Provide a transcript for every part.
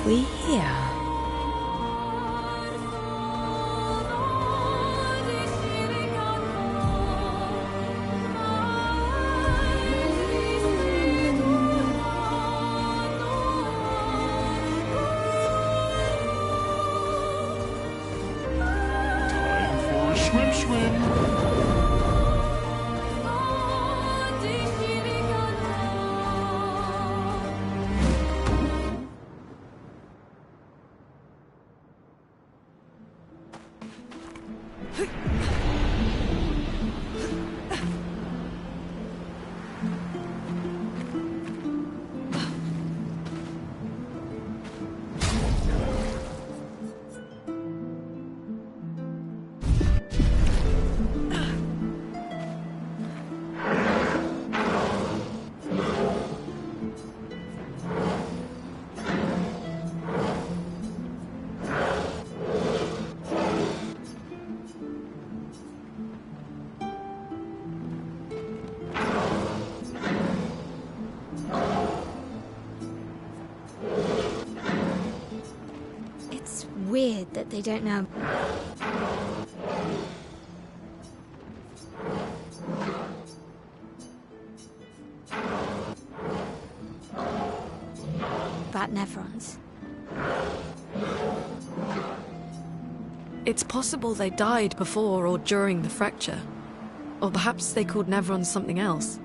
have we here? Time for a swim. It's weird that they don't know. About Nevrons. It's possible they died before or during the fracture. Or perhaps they called Nevrons something else.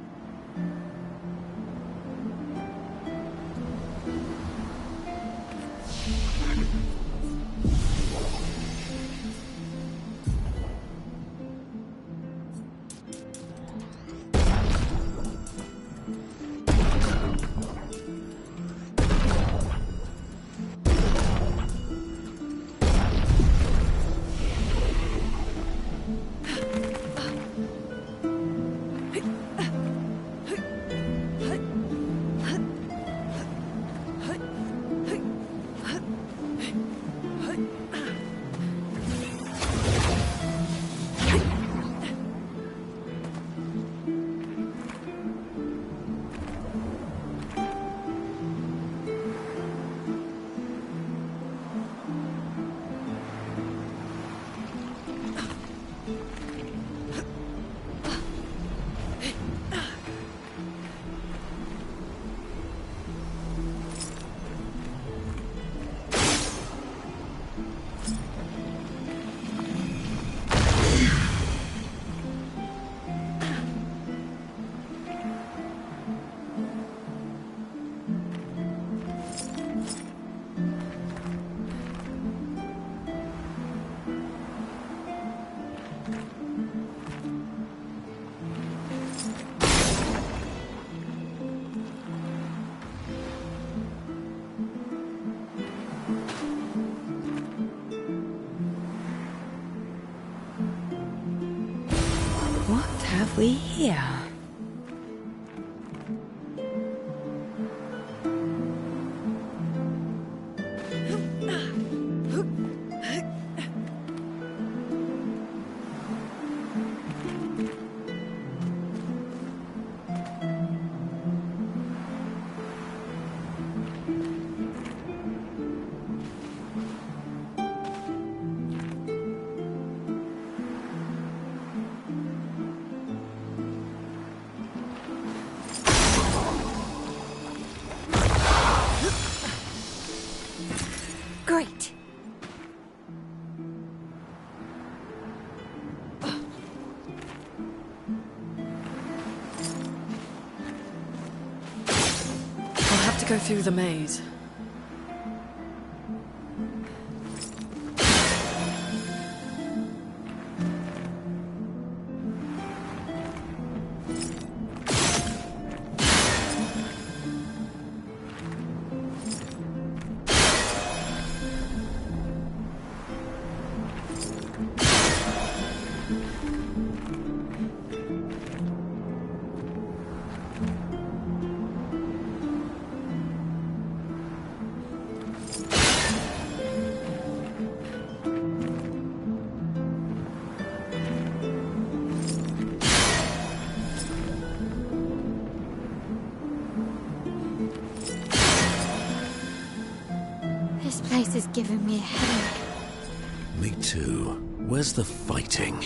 What have we here? Great. I'll have to go through the maze. This place is giving me a headache. Me too. Where's the fighting?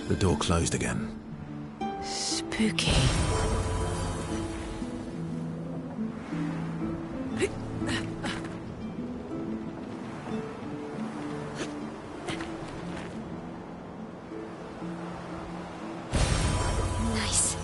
The door closed again. Spooky. Nice.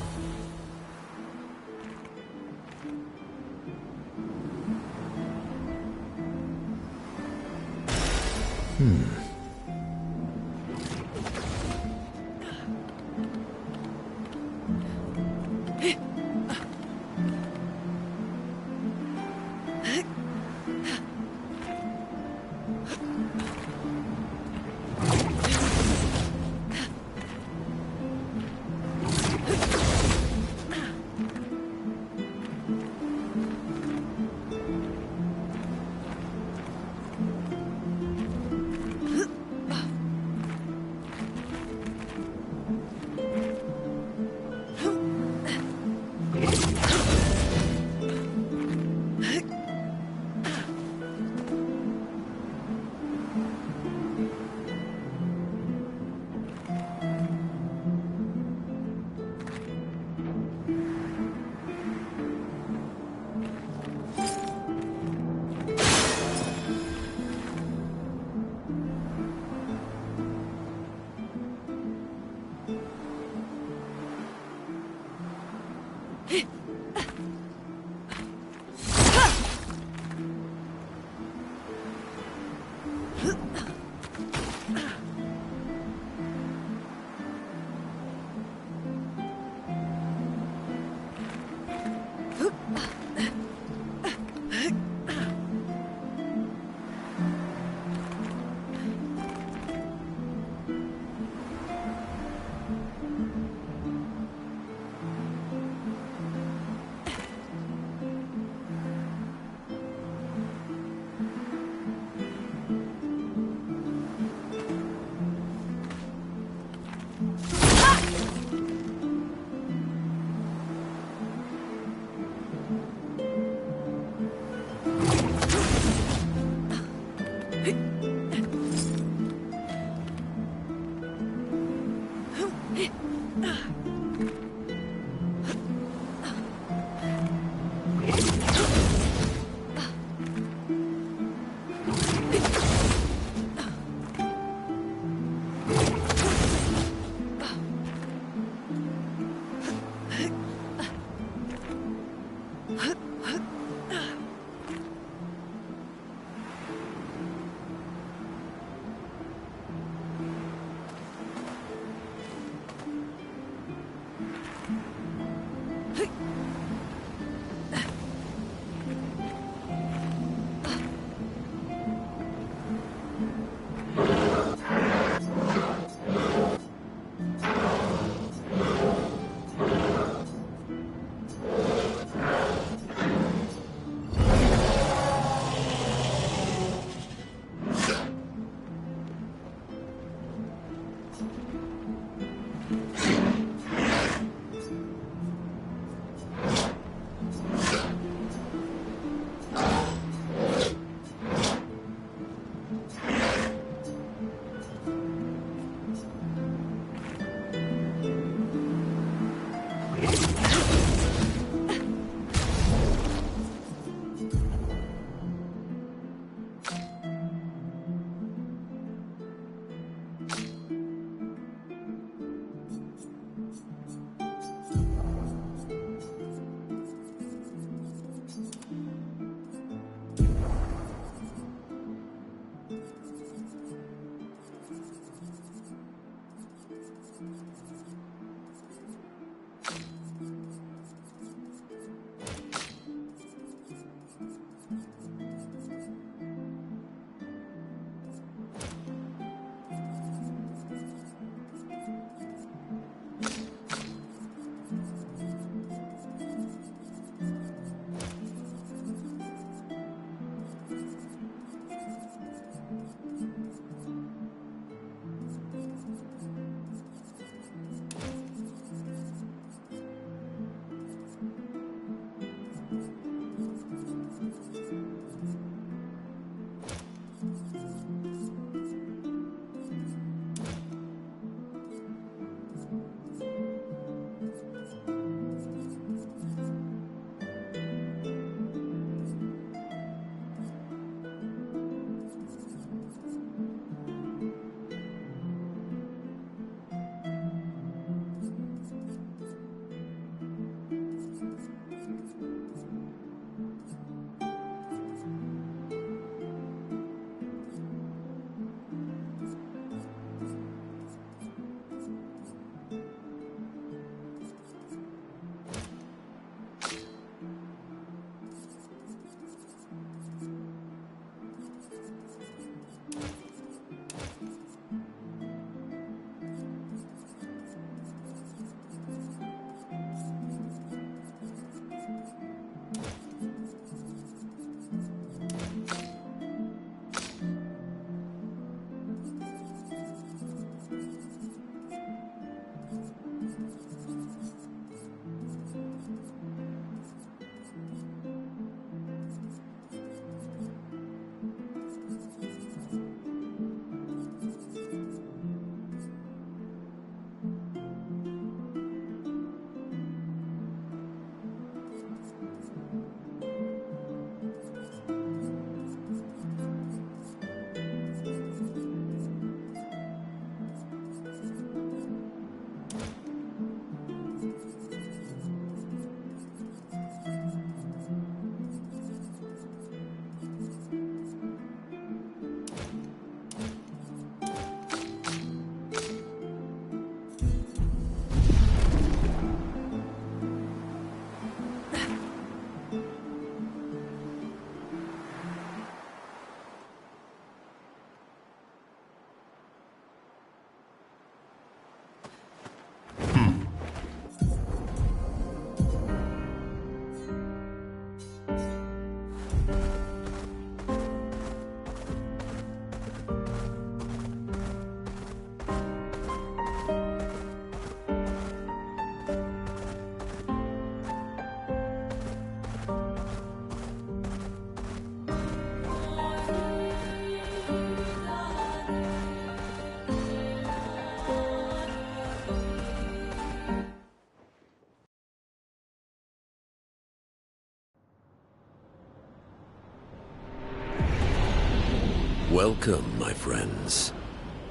Welcome, my friends,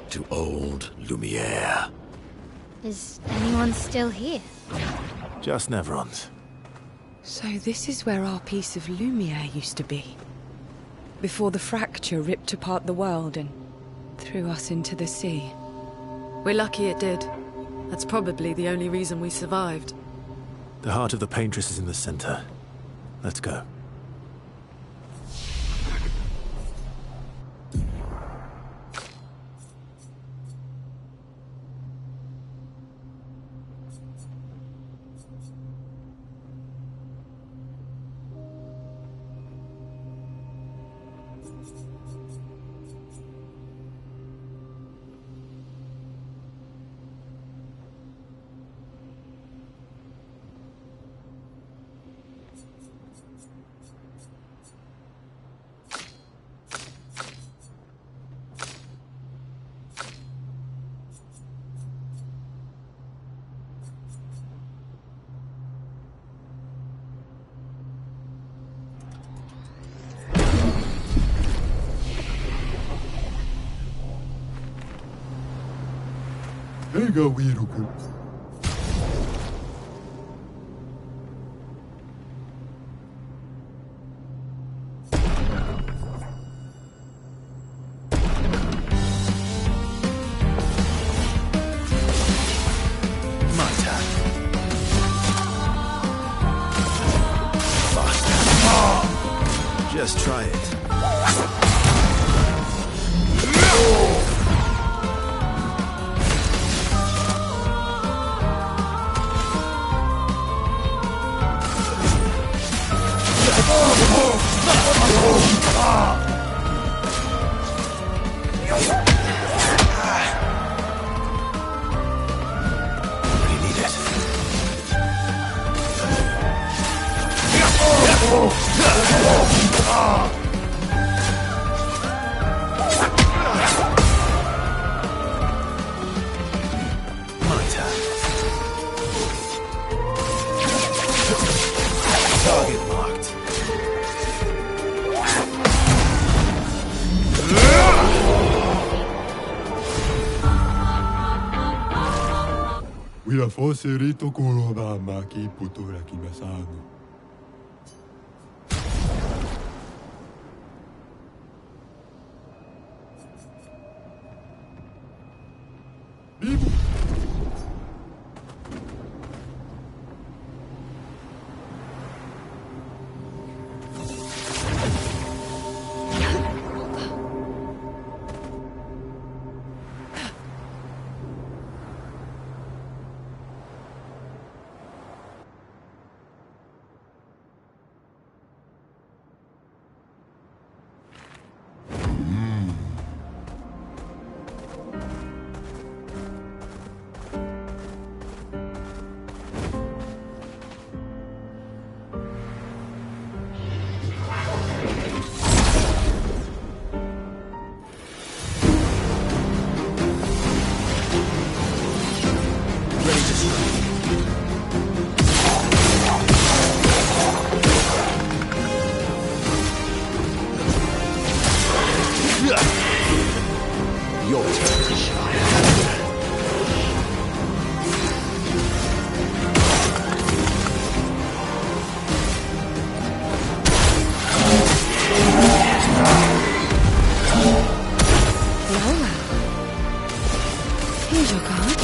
to old Lumiere. Is anyone still here? Just Nevrons. So this is where our piece of Lumiere used to be. Before the fracture ripped apart the world and threw us into the sea. We're lucky it did. That's probably the only reason we survived. The heart of the Paintress is in the center. Let's go. Pega o Iruku. My turn. Faster. Just try it. My turn. Target marked. We are forced to go da maki putura kimasano. Your turn to shine. Lola. Here's your card.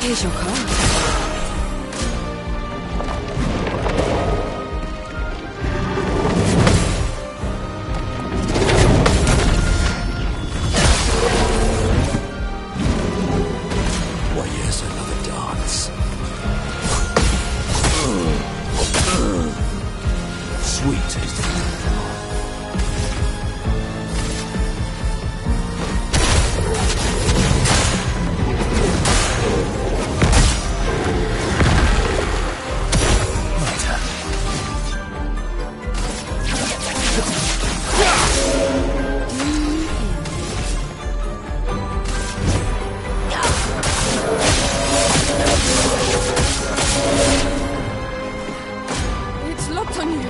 Here's your car. Why, yes, another dance. Sweet tasting. It's locked on you.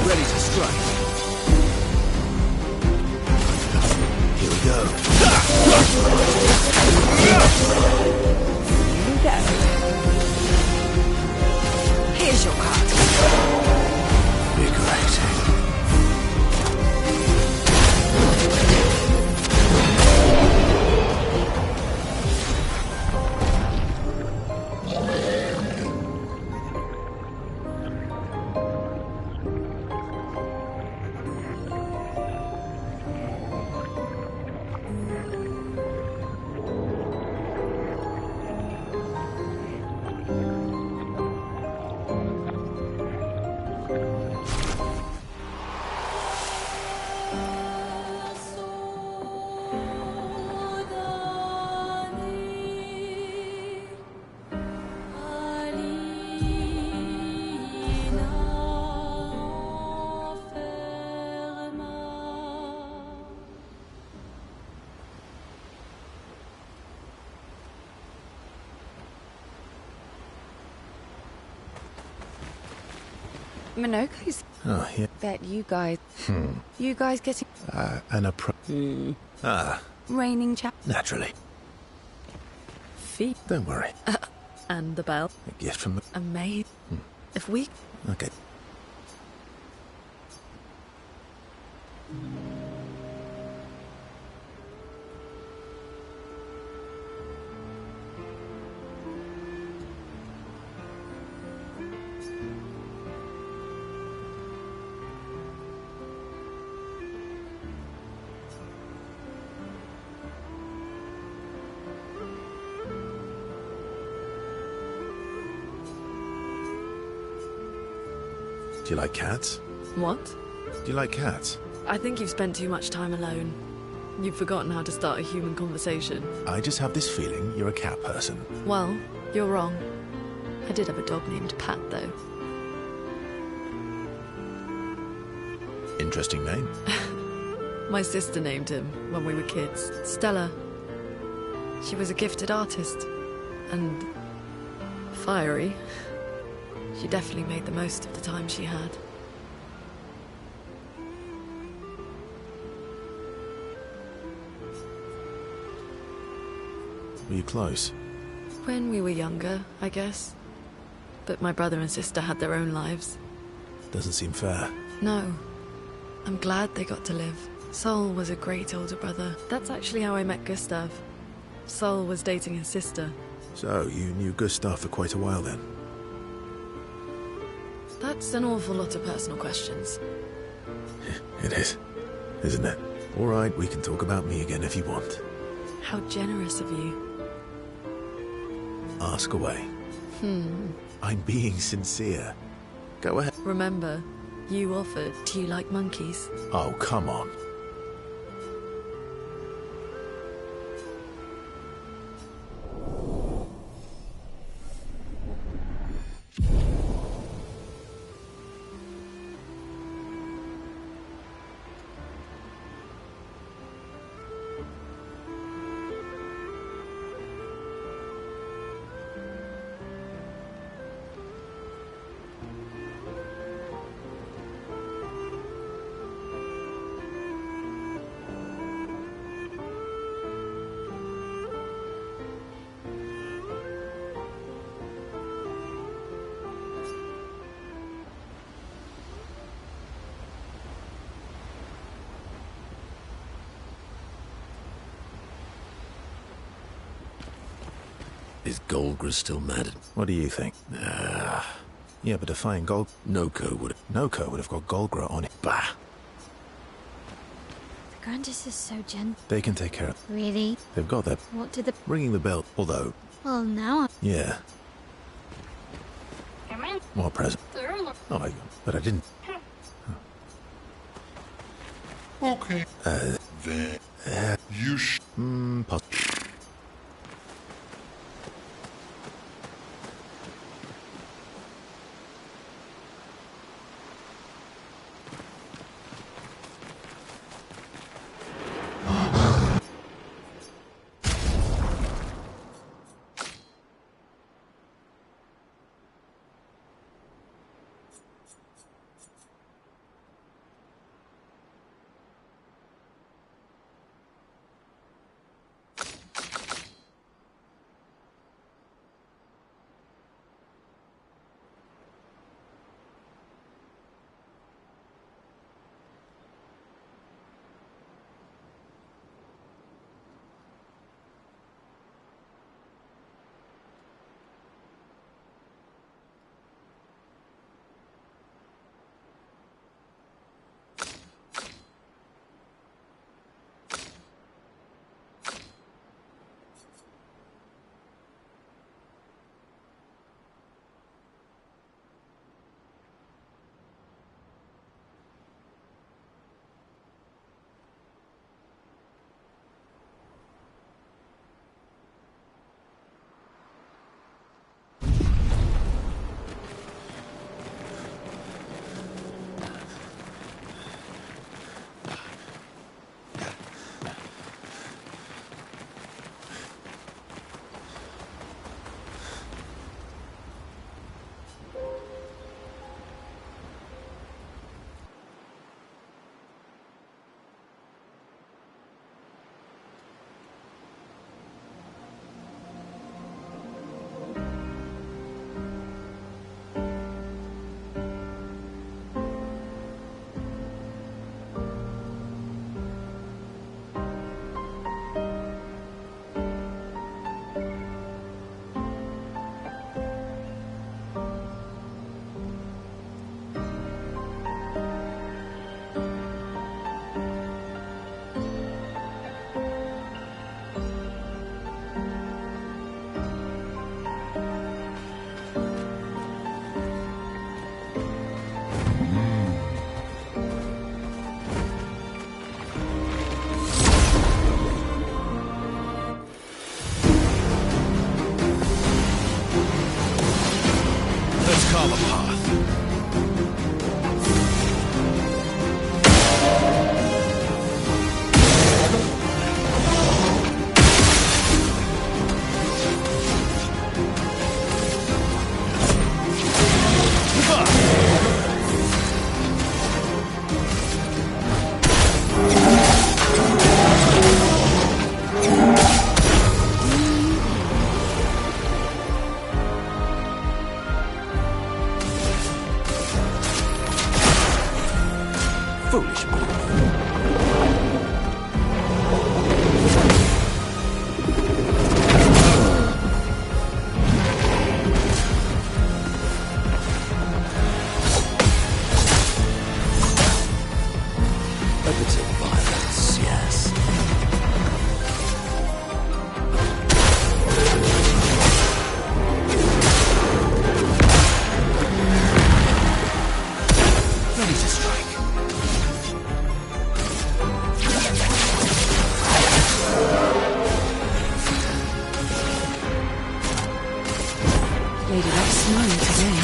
Ready to strike. Here we go. Here's your card. Invigorating. Minoko's Oh, yeah. bet you guys. You guys getting An appro... raining chap. Naturally. Feet. Don't worry. And the bell. A gift from... Amazing. If we... Okay. Do you like cats? What? Do you like cats? I think you've spent too much time alone. You've forgotten how to start a human conversation. I just have this feeling you're a cat person. Well, you're wrong. I did have a dog named Pat, though. Interesting name. My sister named him when we were kids. Stella. She was a gifted artist. And fiery. She definitely made the most of the time she had. Were you close? When we were younger, I guess. But my brother and sister had their own lives. Doesn't seem fair. No. I'm glad they got to live. Sol was a great older brother. That's actually how I met Gustav. Sol was dating his sister. So, you knew Gustav for quite a while then? That's an awful lot of personal questions. It is, isn't it? All right, we can talk about me again if you want. How generous of you. Ask away. I'm being sincere. Go ahead. Remember, you offered, do you like monkeys? Oh, come on. Is Golgra still mad at... What do you think? Yeah, but defying Noko would... Noko would have got Golgra on it. Bah! The Grandis is so gentle. They can take care of... Really? They've got that. What did the... Ringing the bell, although... Well, now Yeah. What present? Oh, but I didn't... Okay. Then you Violence, yes. Ready to strike. Lady Luck's smiling today.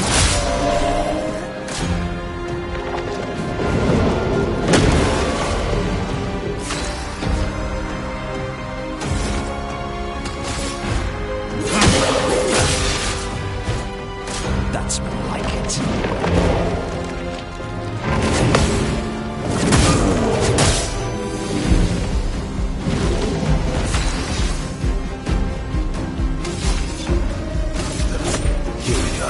That's more like it. Here we go.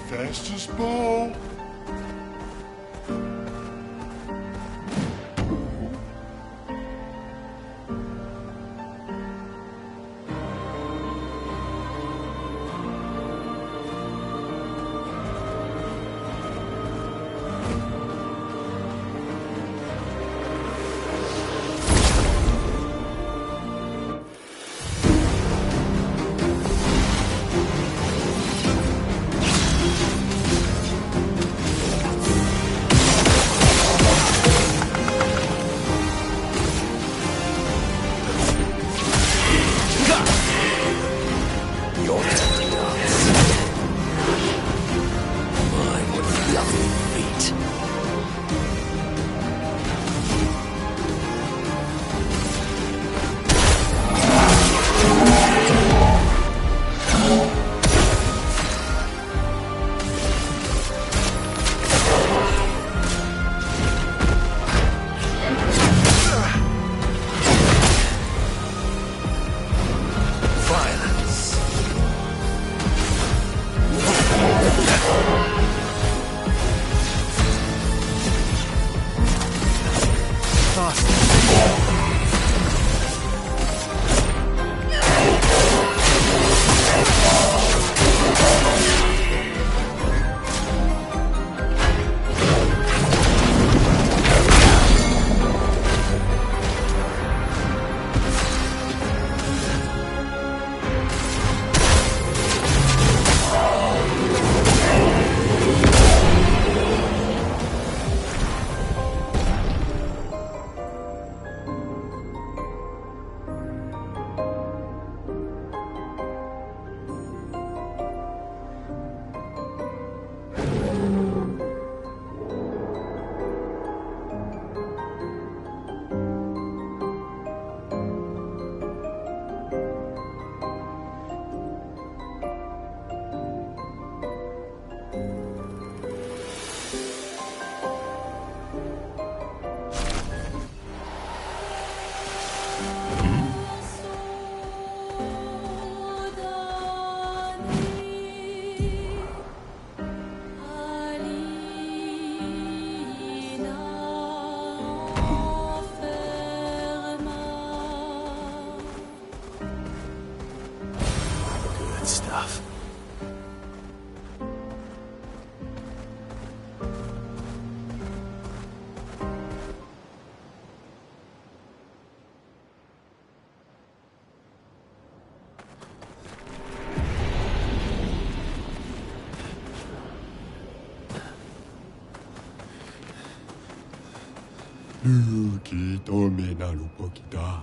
Fastest ball. Luki tome na lupo kita.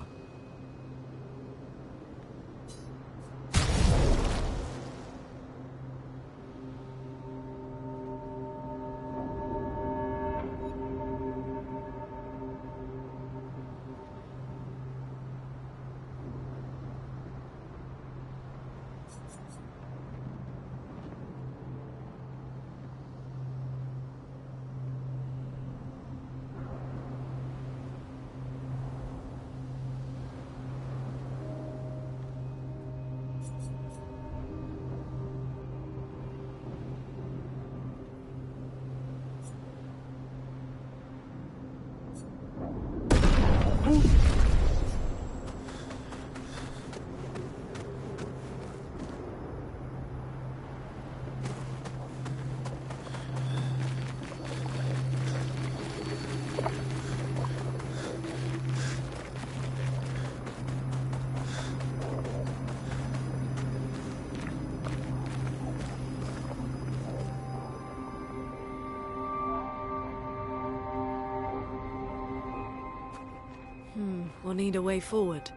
We'll need a way forward.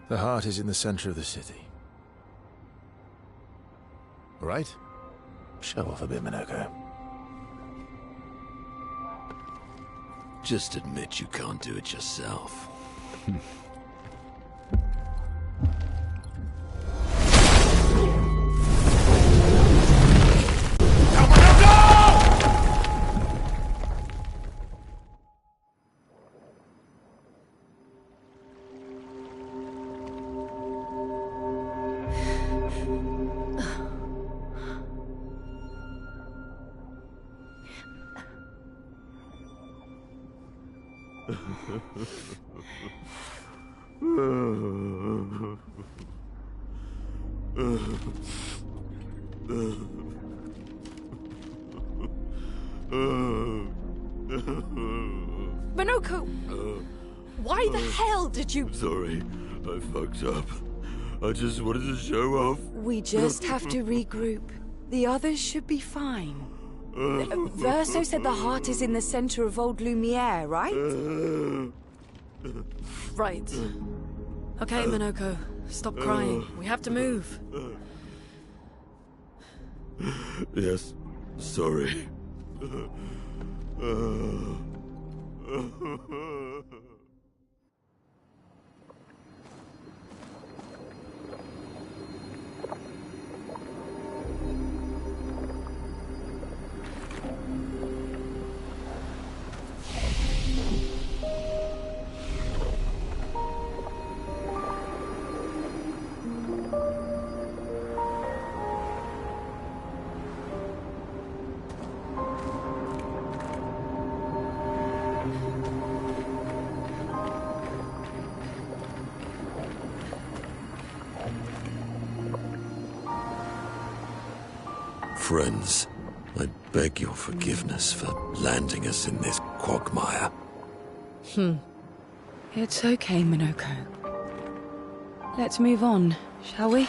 The heart is in the center of the city. All right? Show off a bit, Minoko. Just admit you can't do it yourself. Minoko! Why the hell did you... Sorry, I fucked up. I just wanted to show off. We just have to regroup. The others should be fine. Verso said the heart is in the center of Old Lumiere, right? Right. Okay, Minoko. Stop crying. We have to move. Yes, sorry. Friends, I beg your forgiveness for landing us in this quagmire. It's okay, Minoko. Let's move on, shall we?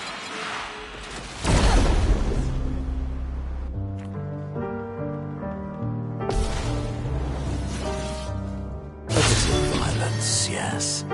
A little violence, yes.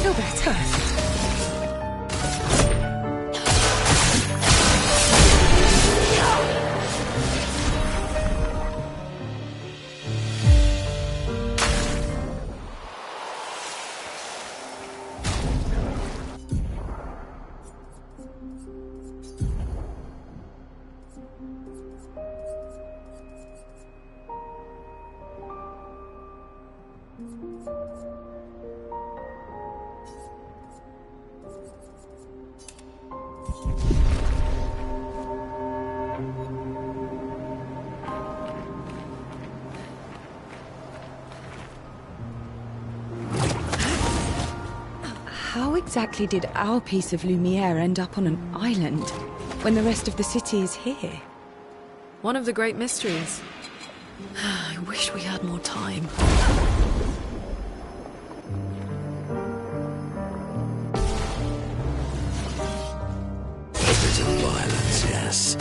Feel better. How exactly did our piece of Lumiere end up on an island when the rest of the city is here? One of the great mysteries. I wish we had more time. A bit of violence, yes.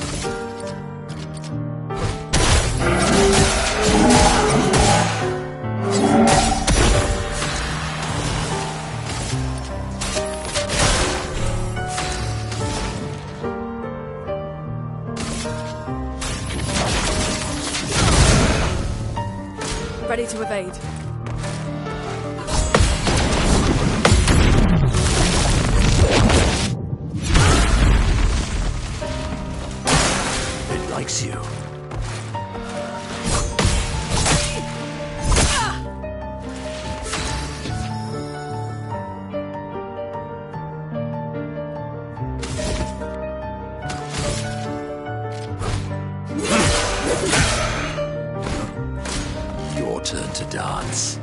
Ready to evade. It likes you. Your turn to dance.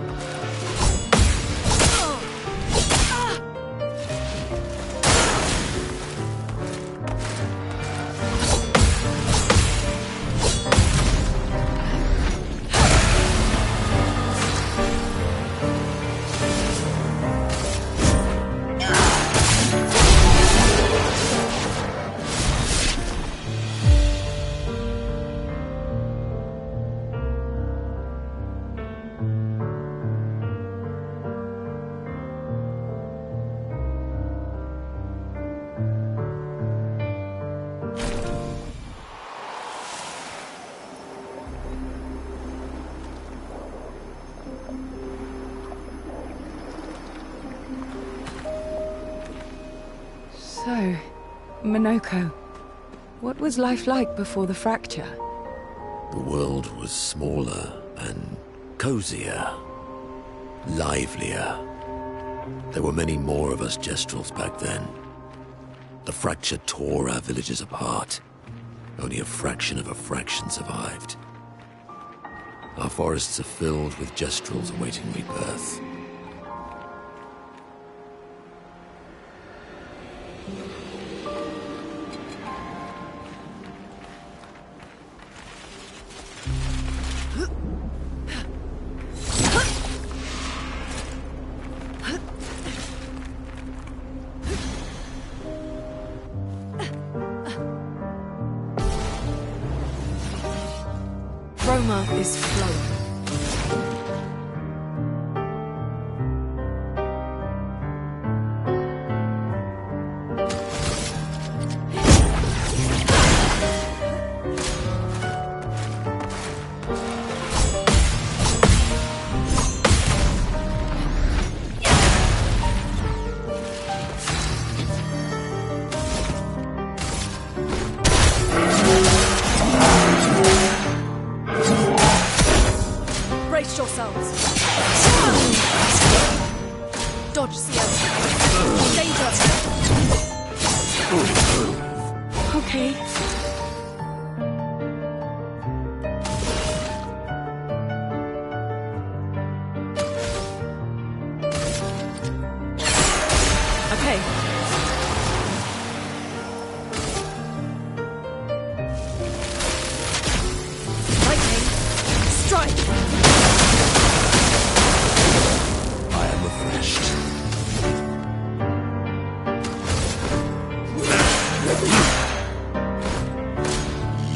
So, Monoko, what was life like before the fracture? The world was smaller and cozier, livelier. There were many more of us Gestrels back then. The fracture tore our villages apart. Only a fraction of a fraction survived. Our forests are filled with Gestrels awaiting rebirth. Roma is flowing. Brace yourselves. Dodge, Ciel. Danger. Okay. Okay. Lightning. Strike. I am refreshed.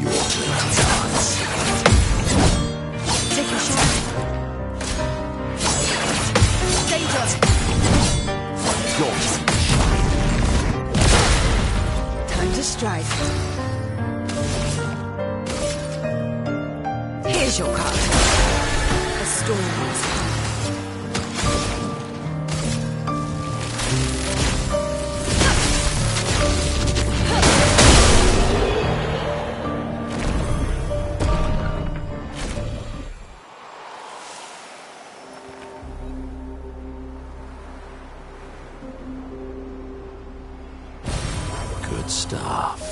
Your turn to dance. Take a shot. Danger. Yours. Time to strike. Here's your card. A storm has come. Good stuff.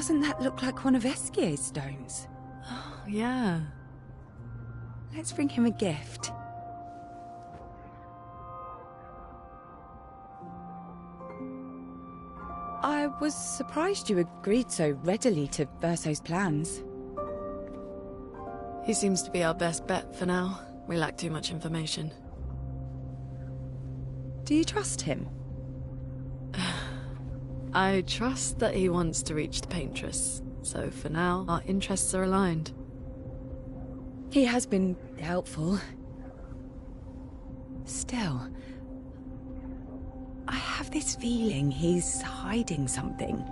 Doesn't that look like one of Eskier's stones? Oh, yeah. Let's bring him a gift. I was surprised you agreed so readily to Verso's plans. He seems to be our best bet for now. We lack too much information. Do you trust him? I trust that he wants to reach the Paintress, so for now, our interests are aligned. He has been helpful. Still, I have this feeling he's hiding something.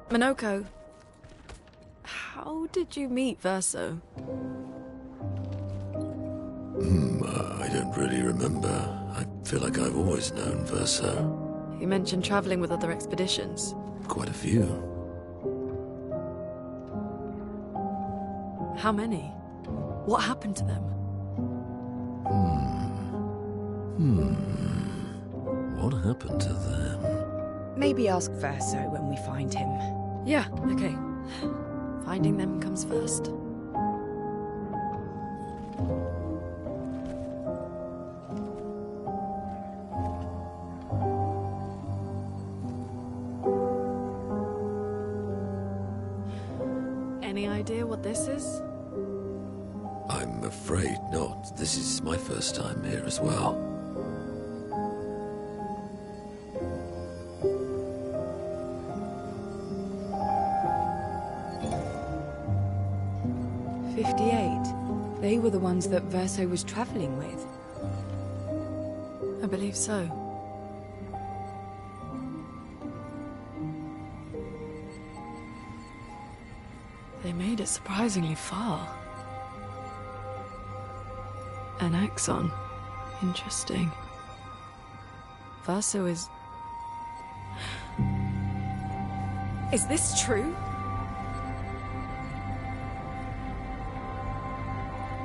Minoko, how did you meet Verso? I don't really remember. I feel like I've always known Verso. You mentioned traveling with other expeditions. Quite a few. How many? What happened to them? What happened to them? Maybe ask Verso when we find him. Yeah, okay. Finding them comes first. Any idea what this is? I'm afraid not. This is my first time here as well. They were the ones that Verso was traveling with. I believe so. They made it surprisingly far. An axon. Interesting. Verso is... Is this true?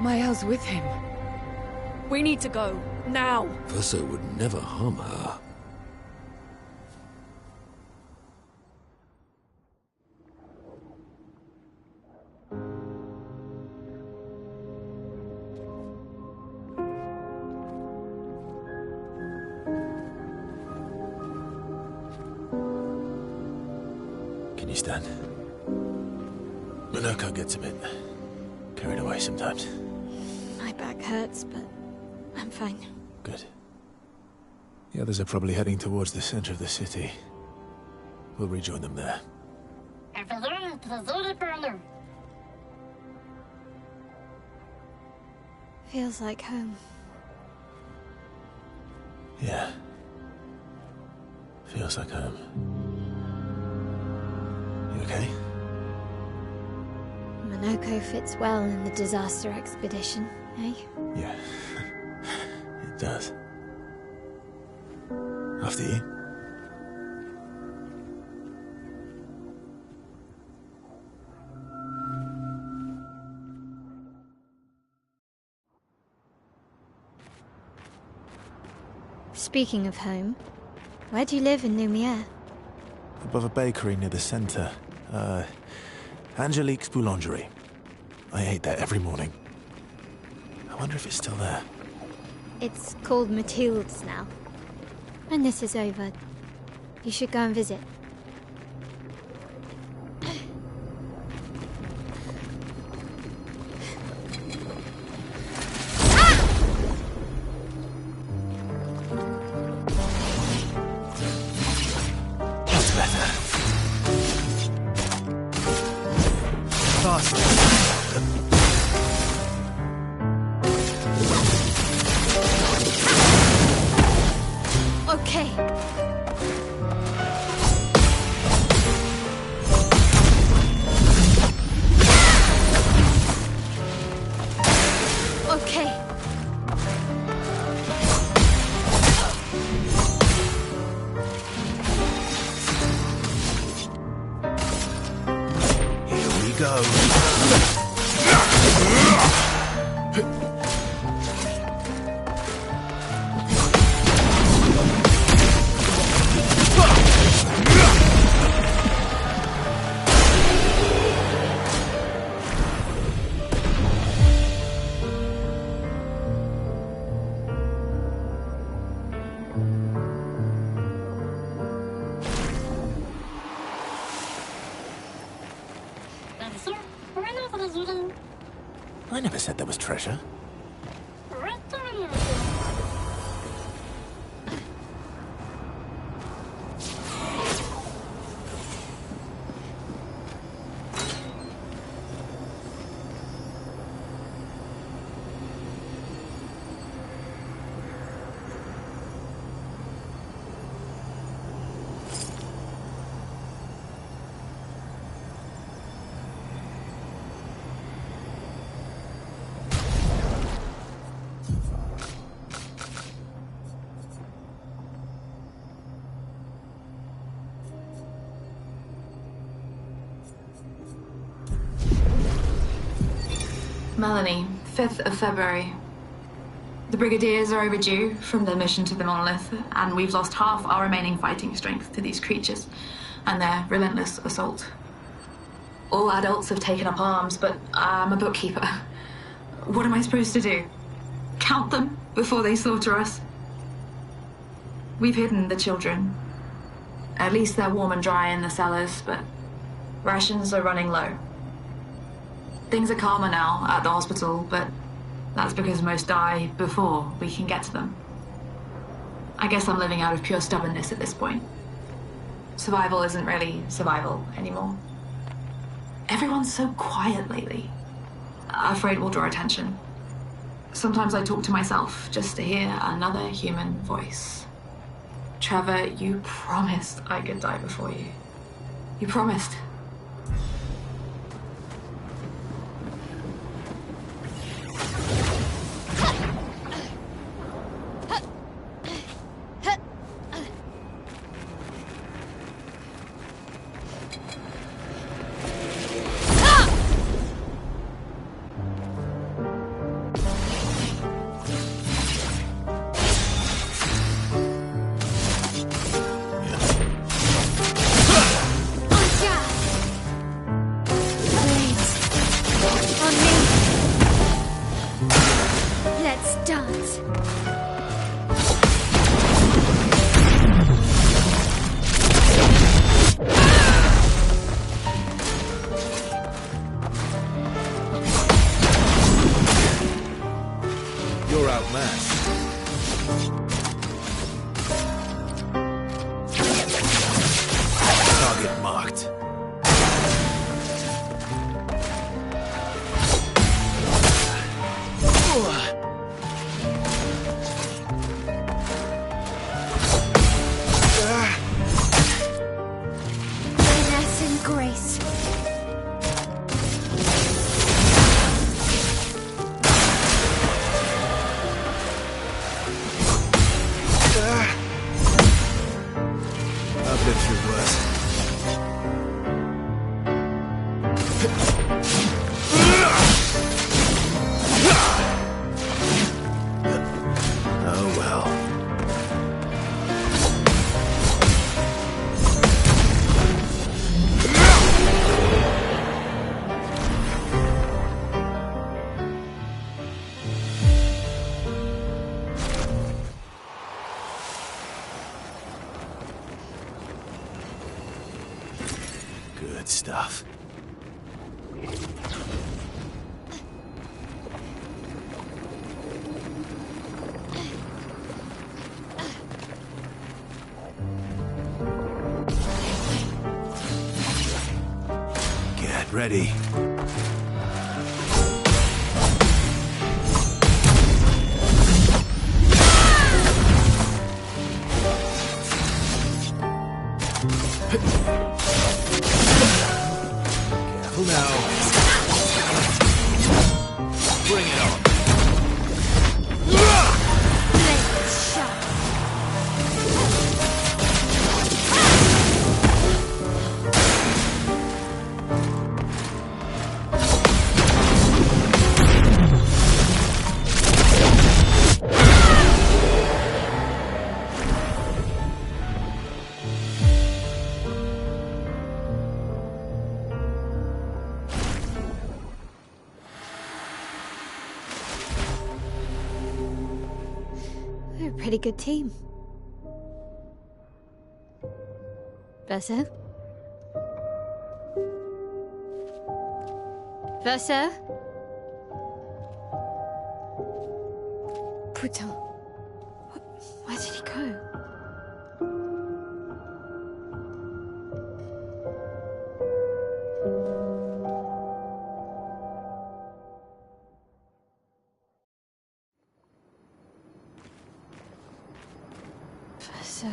Mael's with him. We need to go. Now! Verso would never harm her. Can you stand? Minoko gets a bit carried away sometimes. My back hurts, but I'm fine. Good. The others are probably heading towards the center of the city. We'll rejoin them there. Feels like home. Yeah. Feels like home. You okay? Minoko fits well in the disaster expedition, eh? Yeah. It does. After you. Speaking of home, where do you live in Lumiere? Above a bakery near the center. Angelique's Boulangerie. I ate there every morning. I wonder if it's still there. It's called Mathilde's now. When this is over, you should go and visit. That's better. Faster. Okay. I never said there was treasure. Melanie, 5th of February. The Brigadiers are overdue from their mission to the Monolith, and we've lost half our remaining fighting strength to these creatures and their relentless assault. All adults have taken up arms, but I'm a bookkeeper. What am I supposed to do? Count them before they slaughter us? We've hidden the children. At least they're warm and dry in the cellars, but rations are running low. Things are calmer now at the hospital, but that's because most die before we can get to them. I guess I'm living out of pure stubbornness at this point. Survival isn't really survival anymore. Everyone's so quiet lately. Afraid we'll draw attention. Sometimes I talk to myself just to hear another human voice. Trevor, you promised I could die before you. You promised. Good stuff. Get ready. Careful now. Bring it on. We're a pretty good team. Verso? Verso? Putain. Where did he go? So...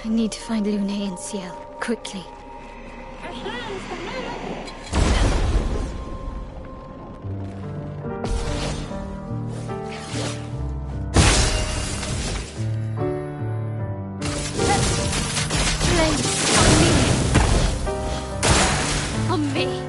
I need to find Lune and Ciel, quickly. On me!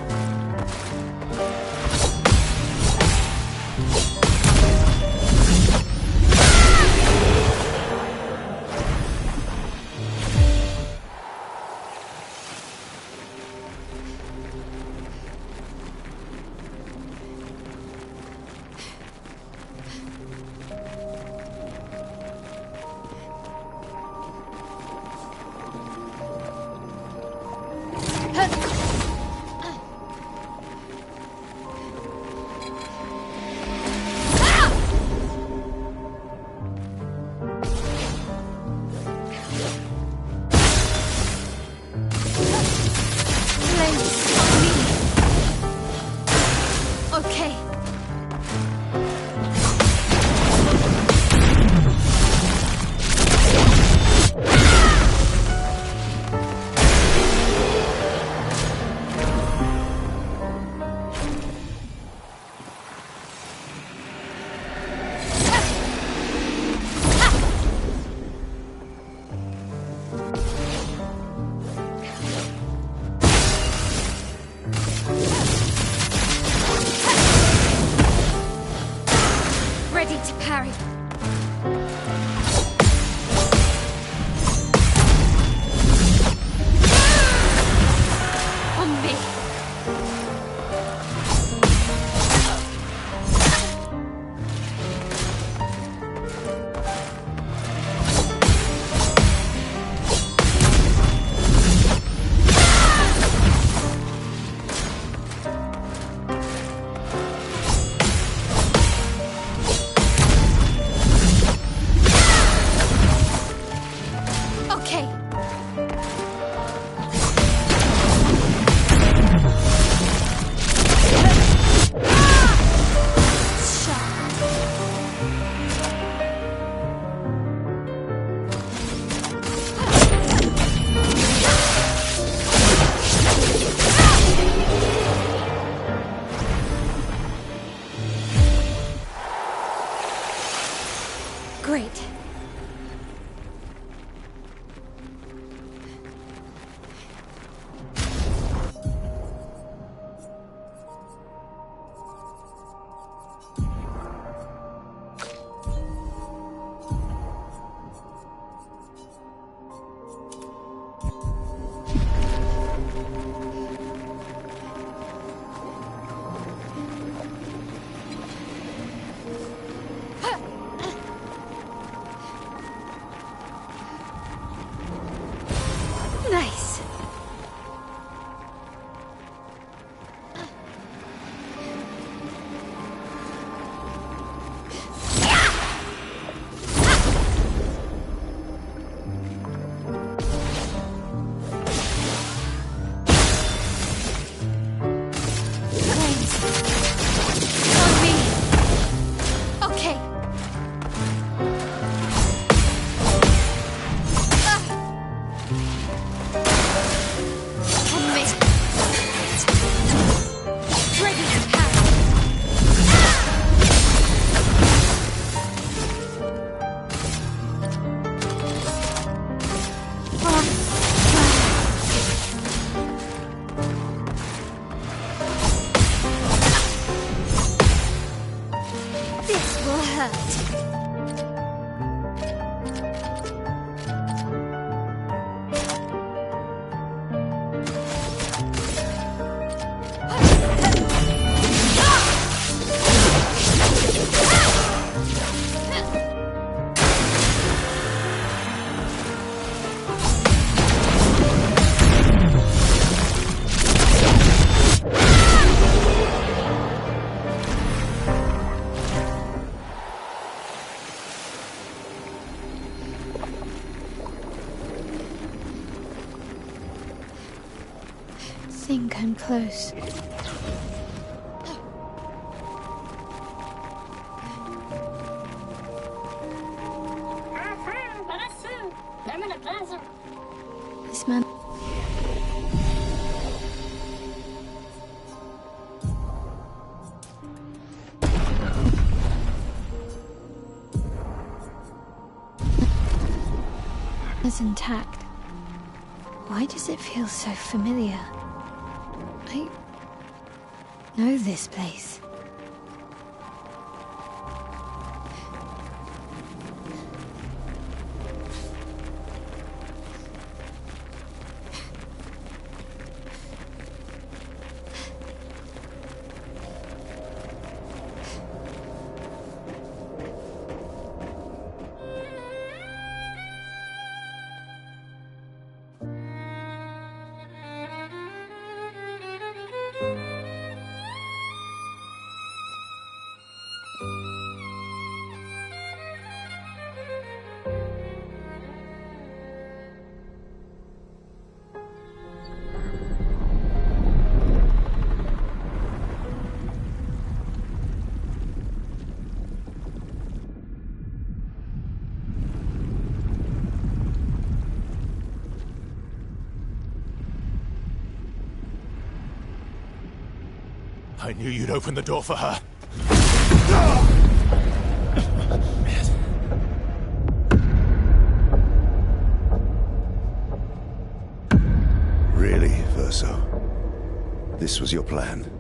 think I'm close. This man... is intact. Why does it feel so familiar? I know this place. I knew you'd open the door for her. Really, Verso? This was your plan?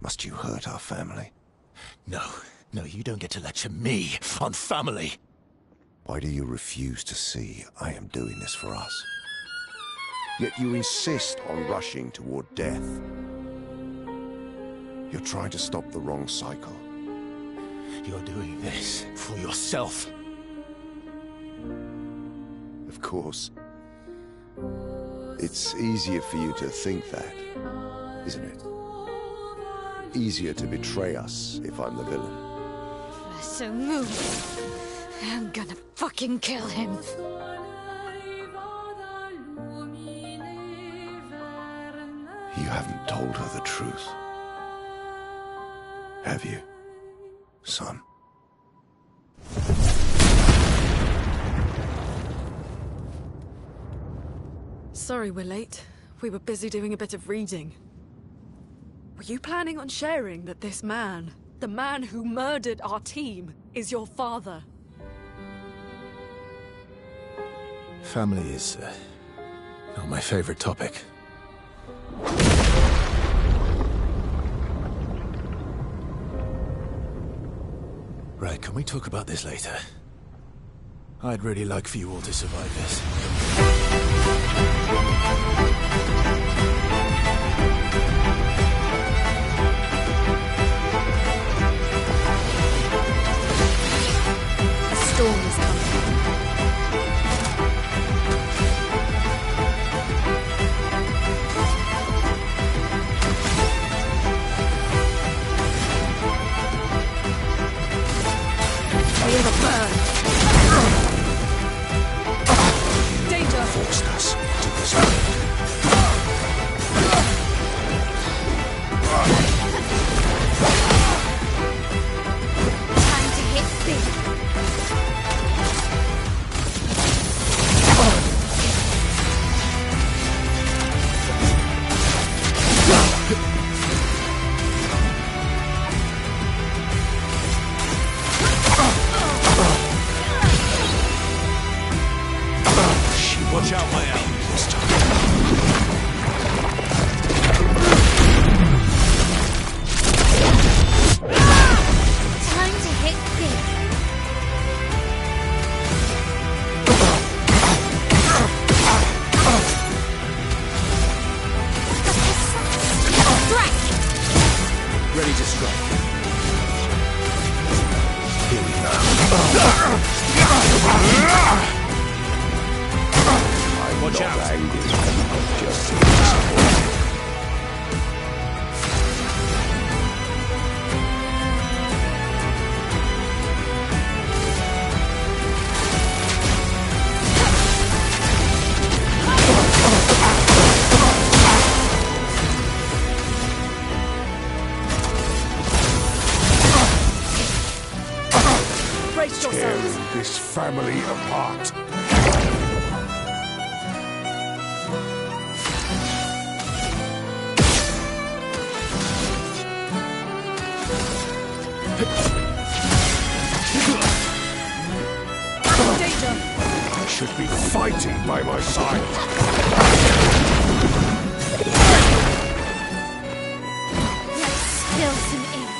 Must you hurt our family? No, you don't get to lecture me on family. Why do you refuse to see I am doing this for us? Yet you insist on rushing toward death. You're trying to stop the wrong cycle. You're doing this for yourself. Of course. It's easier for you to think that, isn't it? Easier to betray us if I'm the villain. So move. I'm gonna fucking kill him. You haven't told her the truth. Have you, son? Sorry we're late. We were busy doing a bit of reading. Were you planning on sharing that this man, the man who murdered our team, is your father? Family is not my favorite topic. Right, can we talk about this later? I'd really like for you all to survive this. Storm is coming. Feel the burn. Danger! Forced us to this. Ready to strike. Here we go. Watch out! Tearing this family apart. I should be fighting by my side. Let's spill some ink.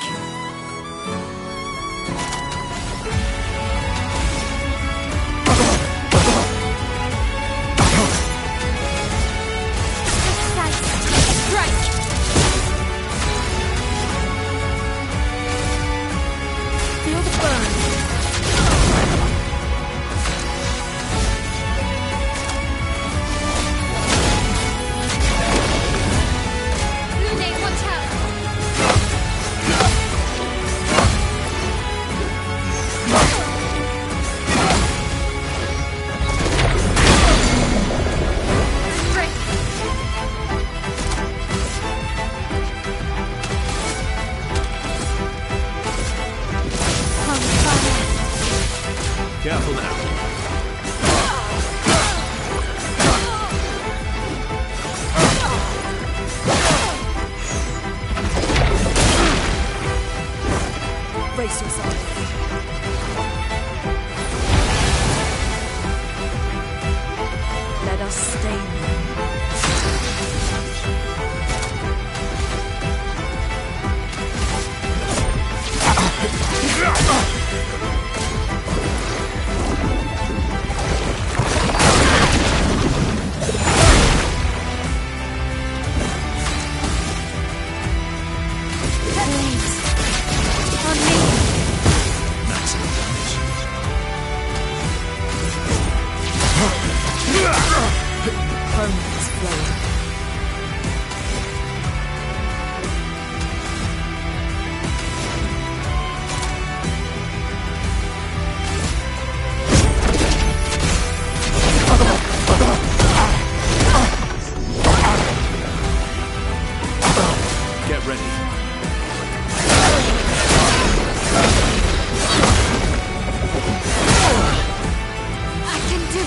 Careful now. Brace yourself. Let us stay here. Home's flowing. Get ready. I can do it.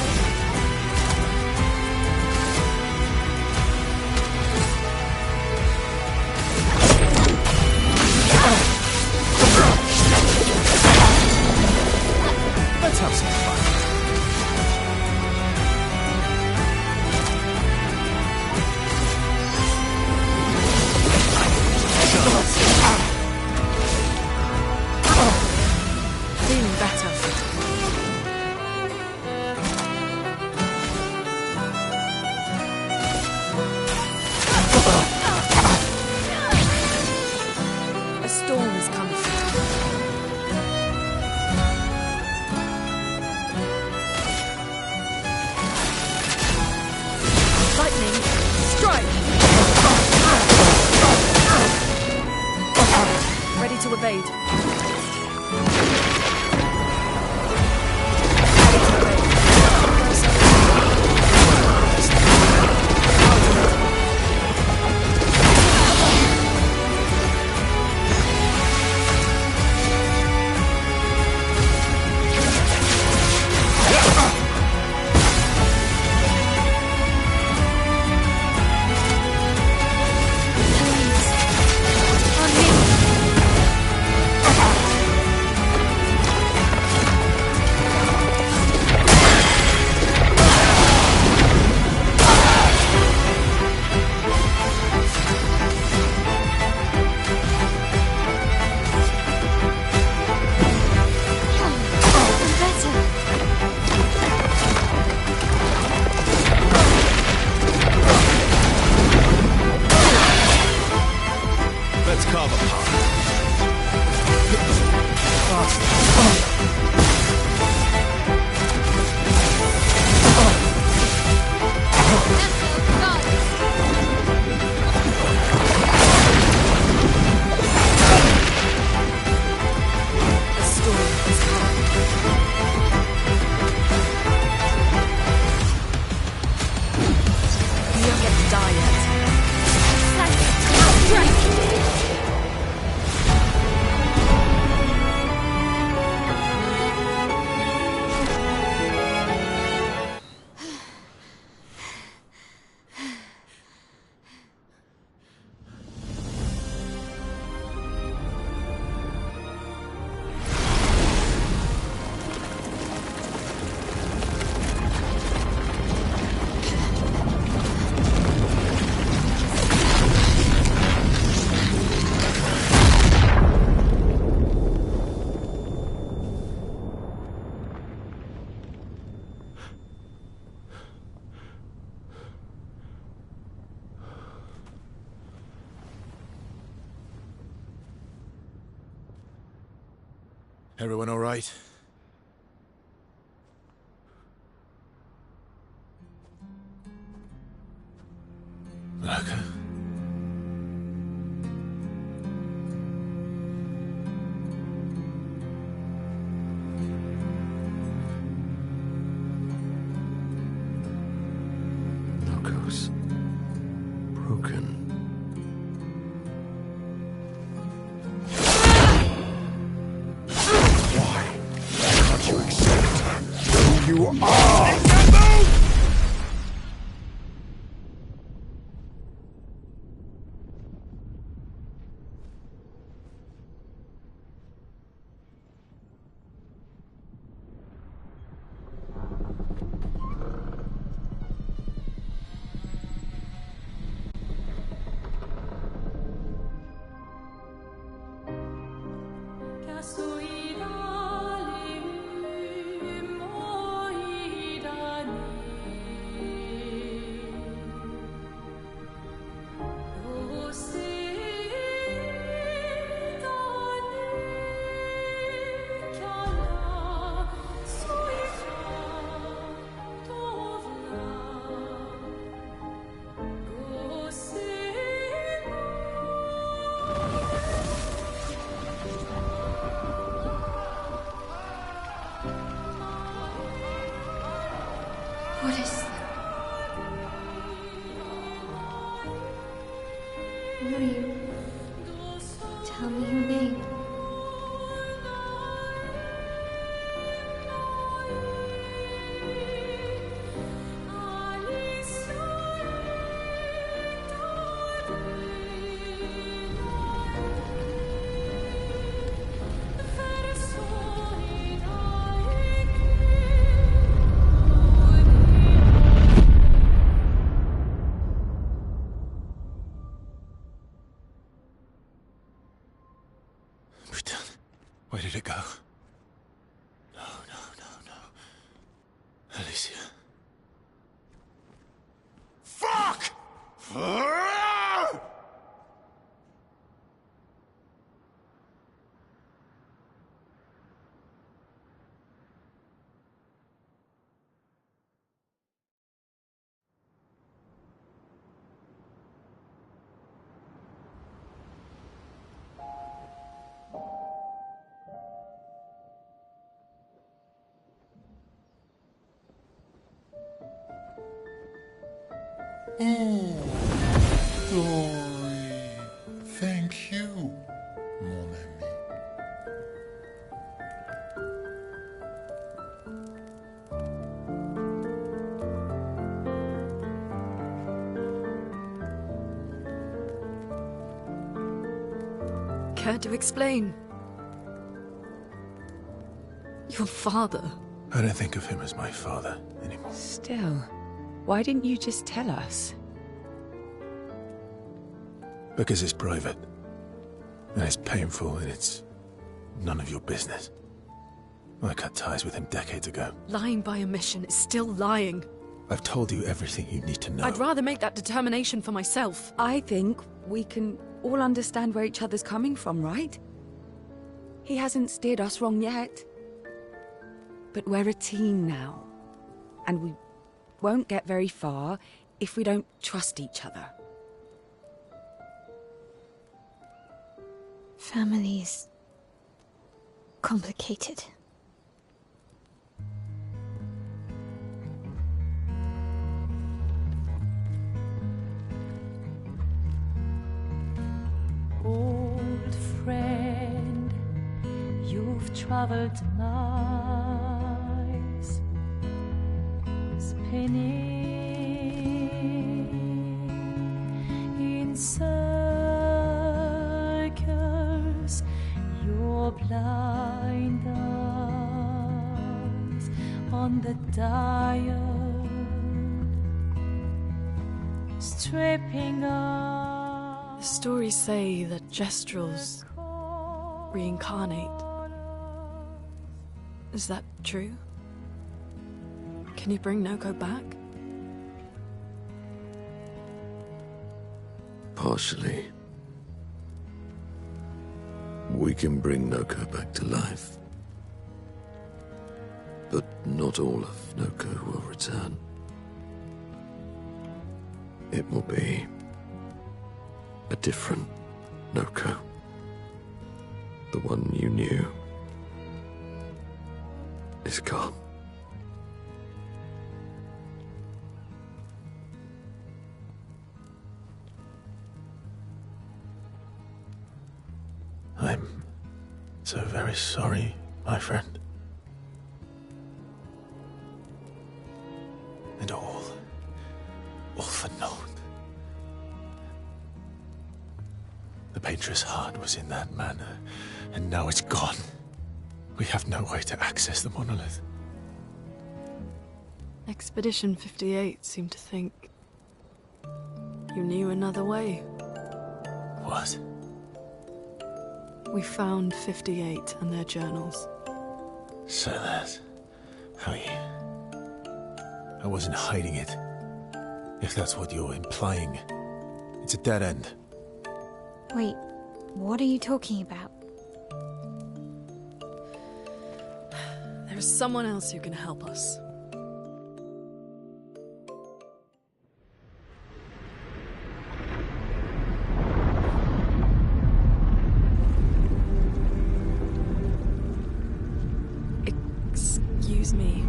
Let's have some fun. Feeling better. A storm is coming. Lightning, strike! Ready to evade. On me. Everyone all right? Malaka? Narcos. Broken. You accept who you are! What is that? Who are you? Tell me your name. Where did it go? No, no, no, no. Alicia. Fuck! Glory. Thank you, mon ami. Care to explain? Your father. I don't think of him as my father anymore. Still, why didn't you just tell us? Because it's private. And it's painful and it's none of your business. I cut ties with him decades ago. Lying by omission is still lying. I've told you everything you need to know. I'd rather make that determination for myself. I think we can all understand where each other's coming from, right? He hasn't steered us wrong yet. But we're a team now. And we won't get very far if we don't trust each other. Family's complicated. Old friend, you've traveled miles, spinning in circles, your blind eyes on the dial, stripping off. The stories say that Jestrels reincarnate. Is that true? Can you bring Noko back? Partially. We can bring Noko back to life. But not all of Noko will return. It will be a different Noko. The one you knew is gone. I'm so very sorry, my friend. And all for naught. The Painter's heart was in that manor, and now it's gone. We have no way to access the monolith. Expedition 58 seemed to think you knew another way. What? We found 58 and their journals. So that's how you... I wasn't hiding it. If that's what you're implying. It's a dead end. Wait, what are you talking about? There is someone else who can help us. Excuse me.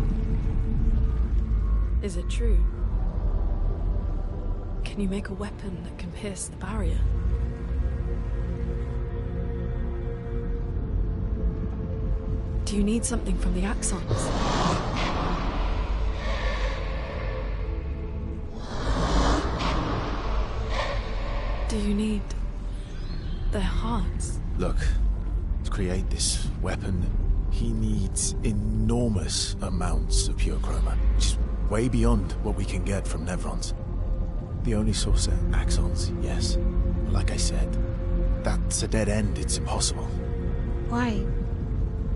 Is it true? Can you make a weapon that can pierce the barrier? Do you need something from the Axons? Do you need their hearts? Look, to create this weapon, he needs enormous amounts of pure chroma, which is way beyond what we can get from Nevrons. The only source are Axons, yes. But like I said, that's a dead end. It's impossible. Why?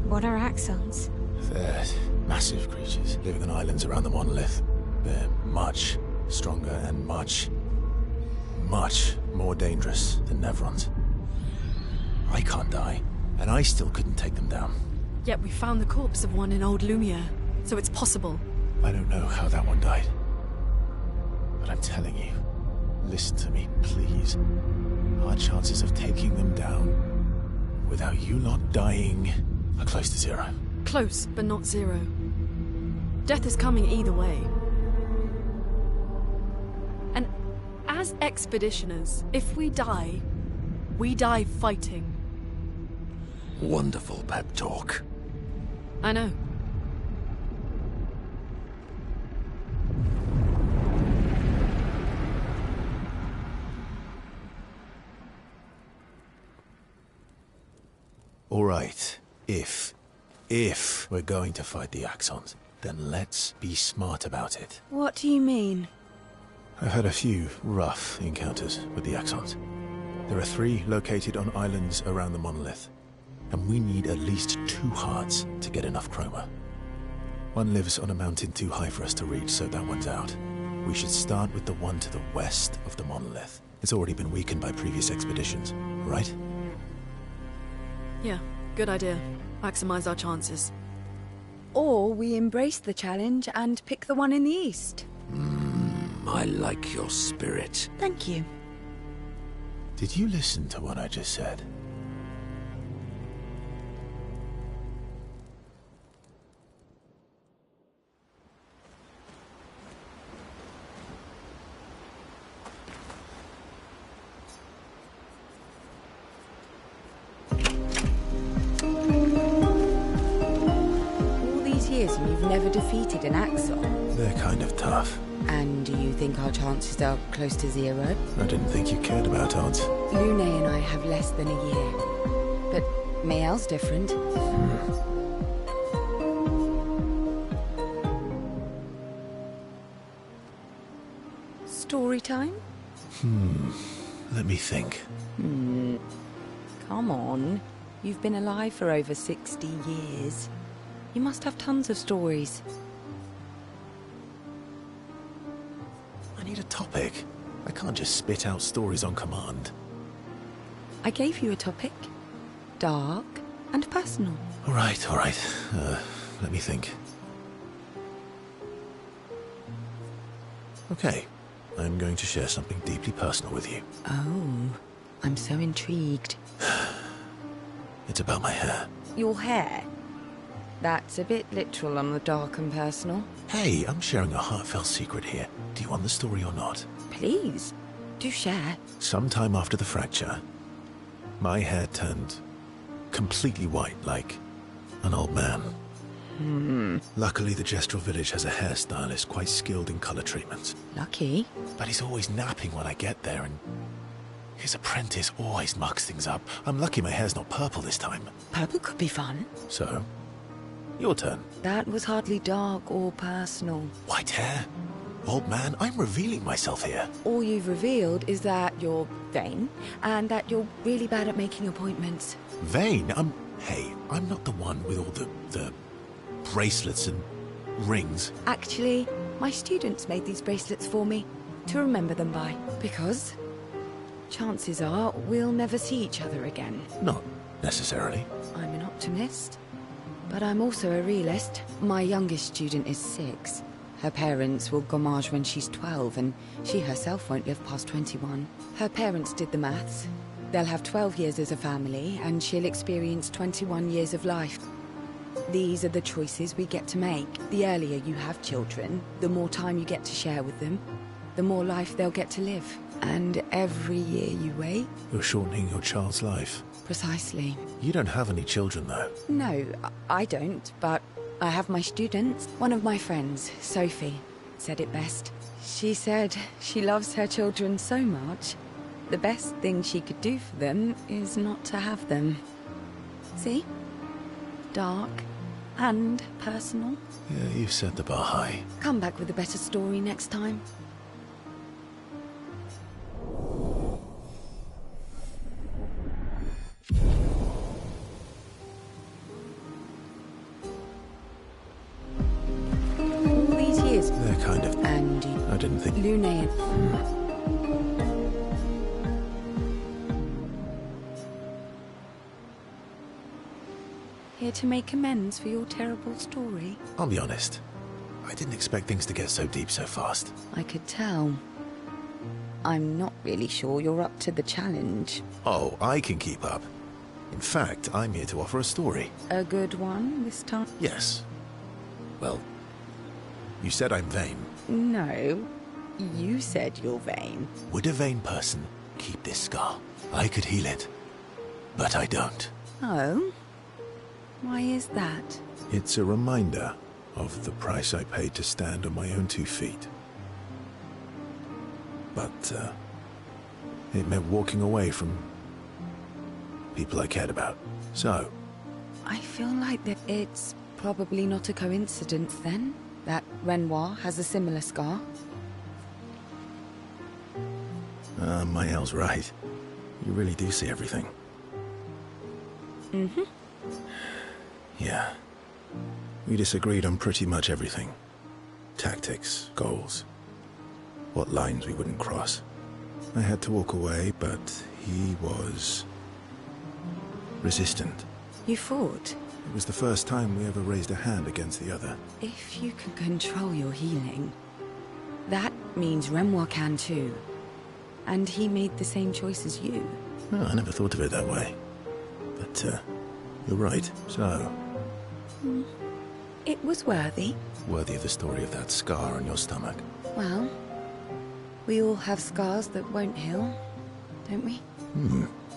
What are Axons? They're massive creatures living on islands around the monolith. They're much stronger and much more dangerous than Nevrons. I can't die, and I still couldn't take them down. Yet we found the corpse of one in Old Lumiere, so it's possible. I don't know how that one died. But I'm telling you, listen to me, please. Our chances of taking them down without you lot dying are close to zero. Close, but not zero. Death is coming either way. And as expeditioners, if we die fighting. Wonderful pep talk. I know. All right, if we're going to fight the Axons, then let's be smart about it. What do you mean? I've had a few rough encounters with the Axons. There are 3 located on islands around the monolith, and we need at least 2 hearts to get enough chroma. One lives on a mountain too high for us to reach, so that one's out. We should start with the one to the west of the monolith. It's already been weakened by previous expeditions, right? Yeah, good idea. Maximize our chances. Or we embrace the challenge and pick the one in the east. I like your spirit. Thank you. Did you listen to what I just said? All these years and you've never defeated an Axel. They're kind of tough. And do you think our chances are close to zero? I didn't think you cared about odds. Lune and I have less than a year. But Mael's different. Story time? Let me think. Come on. You've been alive for over 60 years. You must have tons of stories. I need a topic. I can't just spit out stories on command. I gave you a topic. Dark and personal. All right. Let me think. Okay. I'm going to share something deeply personal with you. Oh, I'm so intrigued. It's about my hair. Your hair? That's a bit literal on the dark and personal. Hey, I'm sharing a heartfelt secret here. Do you want the story or not? Please, do share. Sometime after the fracture, my hair turned completely white, like an old man. Luckily, the Gestrel village has a hairstylist quite skilled in color treatments. Lucky. But he's always napping when I get there, and his apprentice always mucks things up. I'm lucky my hair's not purple this time. Purple could be fun. So, your turn. That was hardly dark or personal. White hair? Old man, I'm revealing myself here. All you've revealed is that you're vain, and that you're really bad at making appointments. Vain? Hey, I'm not the one with all the bracelets and rings. Actually, my students made these bracelets for me, to remember them by. Because chances are we'll never see each other again. Not necessarily. I'm an optimist, but I'm also a realist. My youngest student is 6. Her parents will gommage when she's 12, and she herself won't live past 21. Her parents did the maths. They'll have 12 years as a family, and she'll experience 21 years of life. These are the choices we get to make. The earlier you have children, the more time you get to share with them, the more life they'll get to live. And every year you wait... You're shortening your child's life. Precisely. You don't have any children, though. No, I don't, but I have my students. One of my friends, Sophie, said it best. She said she loves her children so much, the best thing she could do for them is not to have them. See? Dark and personal. Yeah, you've set the bar high. Come back with a better story next time. All these years. They're kind of... And I didn't think... Lune and... Here to make amends for your terrible story? I'll be honest. I didn't expect things to get so deep so fast. I could tell. I'm not really sure you're up to the challenge. Oh, I can keep up. In fact, I'm here to offer a story. A good one this time? Yes. Well, you said I'm vain. No. You said you're vain. Would a vain person keep this scar? I could heal it, but I don't. Oh? Why is that? It's a reminder of the price I paid to stand on my own 2 feet. But, it meant walking away from people I cared about. So... I feel like that it's probably not a coincidence, then, that Renoir has a similar scar. Mael's right. You really do see everything. Mm-hmm. Yeah. We disagreed on pretty much everything. Tactics, goals, what lines we wouldn't cross. I had to walk away, but he was resistant. You fought? It was the first time we ever raised a hand against the other. If you can control your healing, that means Renoir can too. And he made the same choice as you. Oh, I never thought of it that way. But, you're right. So, It was worthy. worthy of the story of that scar on your stomach. Well, we all have scars that won't heal, don't we?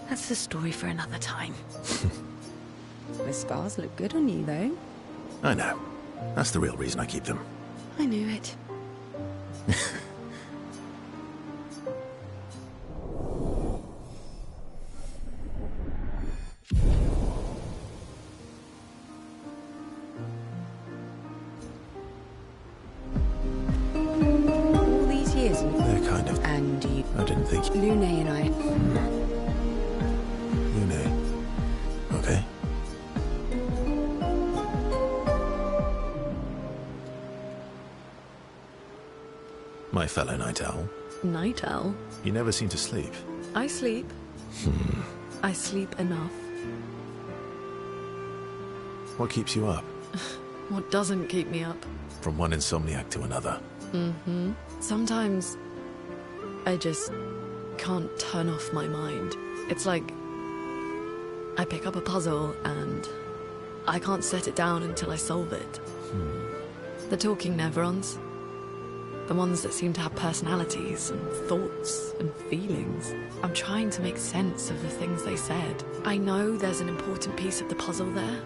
That's the story for another time. The scars look good on you, though. I know. That's the real reason I keep them. I knew it. All these years, They're kind of... and you... I didn't think... Lune and I... Lune. Okay. My fellow Night Owl. Night owl? You never seem to sleep. I sleep. I sleep enough. What keeps you up? What doesn't keep me up? From one insomniac to another. Sometimes I just can't turn off my mind. It's like I pick up a puzzle and I can't set it down until I solve it. The talking Nevrons. The ones that seem to have personalities and thoughts and feelings. I'm trying to make sense of the things they said. I know there's an important piece of the puzzle there.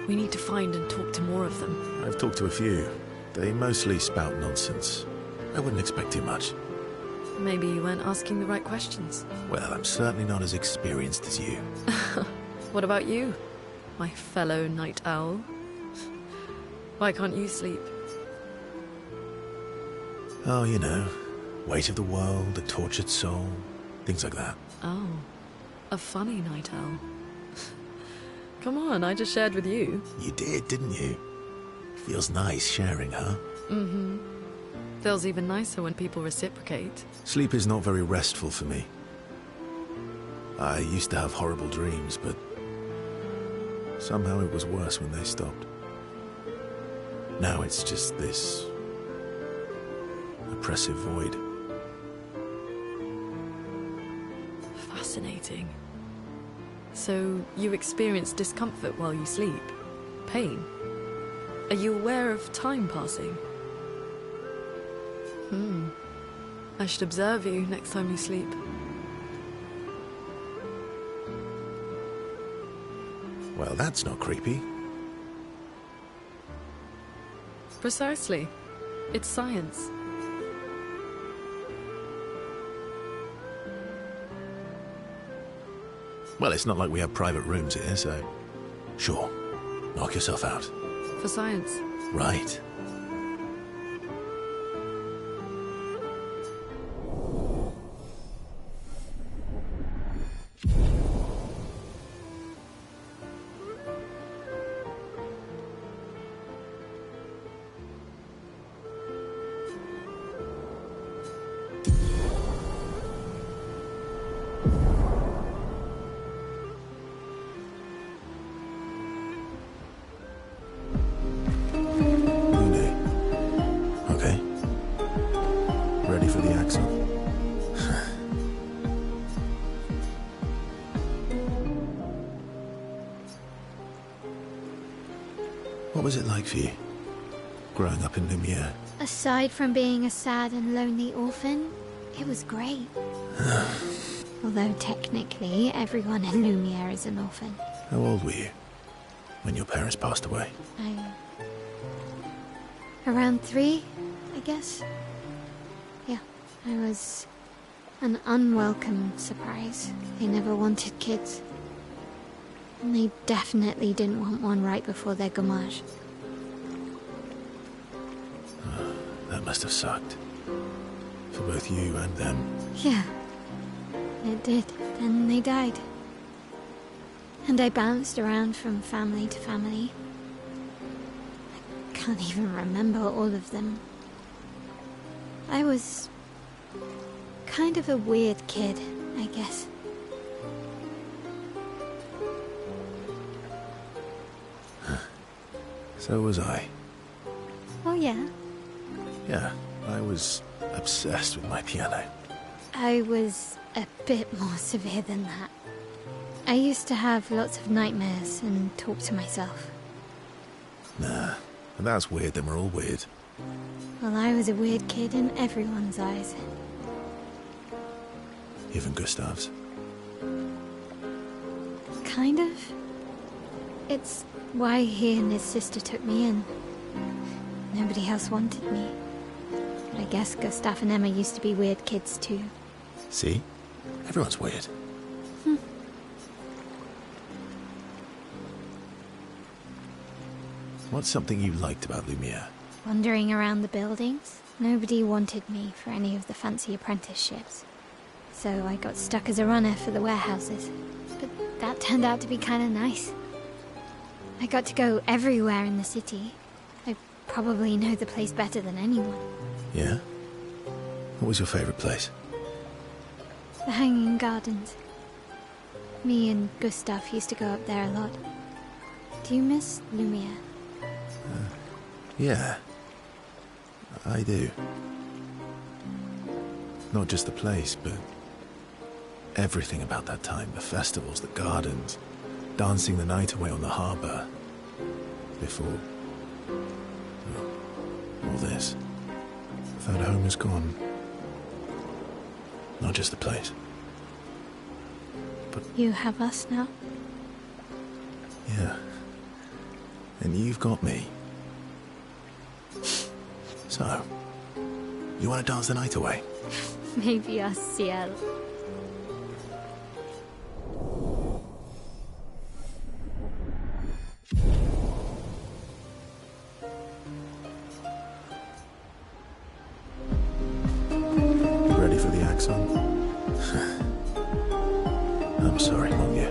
We need to find and talk to more of them. I've talked to a few. They mostly spout nonsense. I wouldn't expect too much. Maybe you weren't asking the right questions. Well, I'm certainly not as experienced as you. What about you, my fellow night owl? Why can't you sleep? Oh, you know, weight of the world, a tortured soul, things like that. Oh, a funny night owl. Come on, I just shared with you. You did, didn't you? Feels nice sharing, huh? Feels even nicer when people reciprocate. Sleep is not very restful for me. I used to have horrible dreams, but somehow it was worse when they stopped. Now it's just this oppressive void. Fascinating. So you experience discomfort while you sleep? Pain? Are you aware of time passing? I should observe you next time you sleep. Well, that's not creepy. Precisely. It's science. Well, it's not like we have private rooms here, so... Sure. Knock yourself out. For science. Right. What was it like for you, growing up in Lumiere? Aside from being a sad and lonely orphan, it was great. Although technically, everyone in Lumiere is an orphan. How old were you when your parents passed away? Around 3, I guess. Yeah, I was an unwelcome surprise. They never wanted kids. And they definitely didn't want one right before their gommage. That must have sucked. For both you and them. Yeah, it did. Then they died. And I bounced around from family to family. can't even remember all of them. I was kind of a weird kid, I guess. So was I. Oh yeah? Yeah, I was obsessed with my piano. I was a bit more severe than that. I used to have lots of nightmares and talk to myself. Nah, if that's weird, then we're all weird. Well, I was a weird kid in everyone's eyes. Even Gustav's. Kind of. It's why he and his sister took me in. Nobody else wanted me. But I guess Gustav and Emma used to be weird kids too. See? Everyone's weird. What's something you liked about Lumiere? Wandering around the buildings, nobody wanted me for any of the fancy apprenticeships. So I got stuck as a runner for the warehouses. But that turned out to be kind of nice. I got to go everywhere in the city. I probably know the place better than anyone. Yeah? What was your favorite place? The Hanging Gardens. Me and Gustav used to go up there a lot. Do you miss Lumiere? Yeah. I do. Not just the place, but everything about that time. The festivals, the gardens, dancing the night away on the harbour. Before... well, all this. That home is gone. Not just the place. But... You have us now? yeah. And you've got me. So, you want to dance the night away? Maybe us, Ciel. Ready for the Axon? I'm sorry, won't you?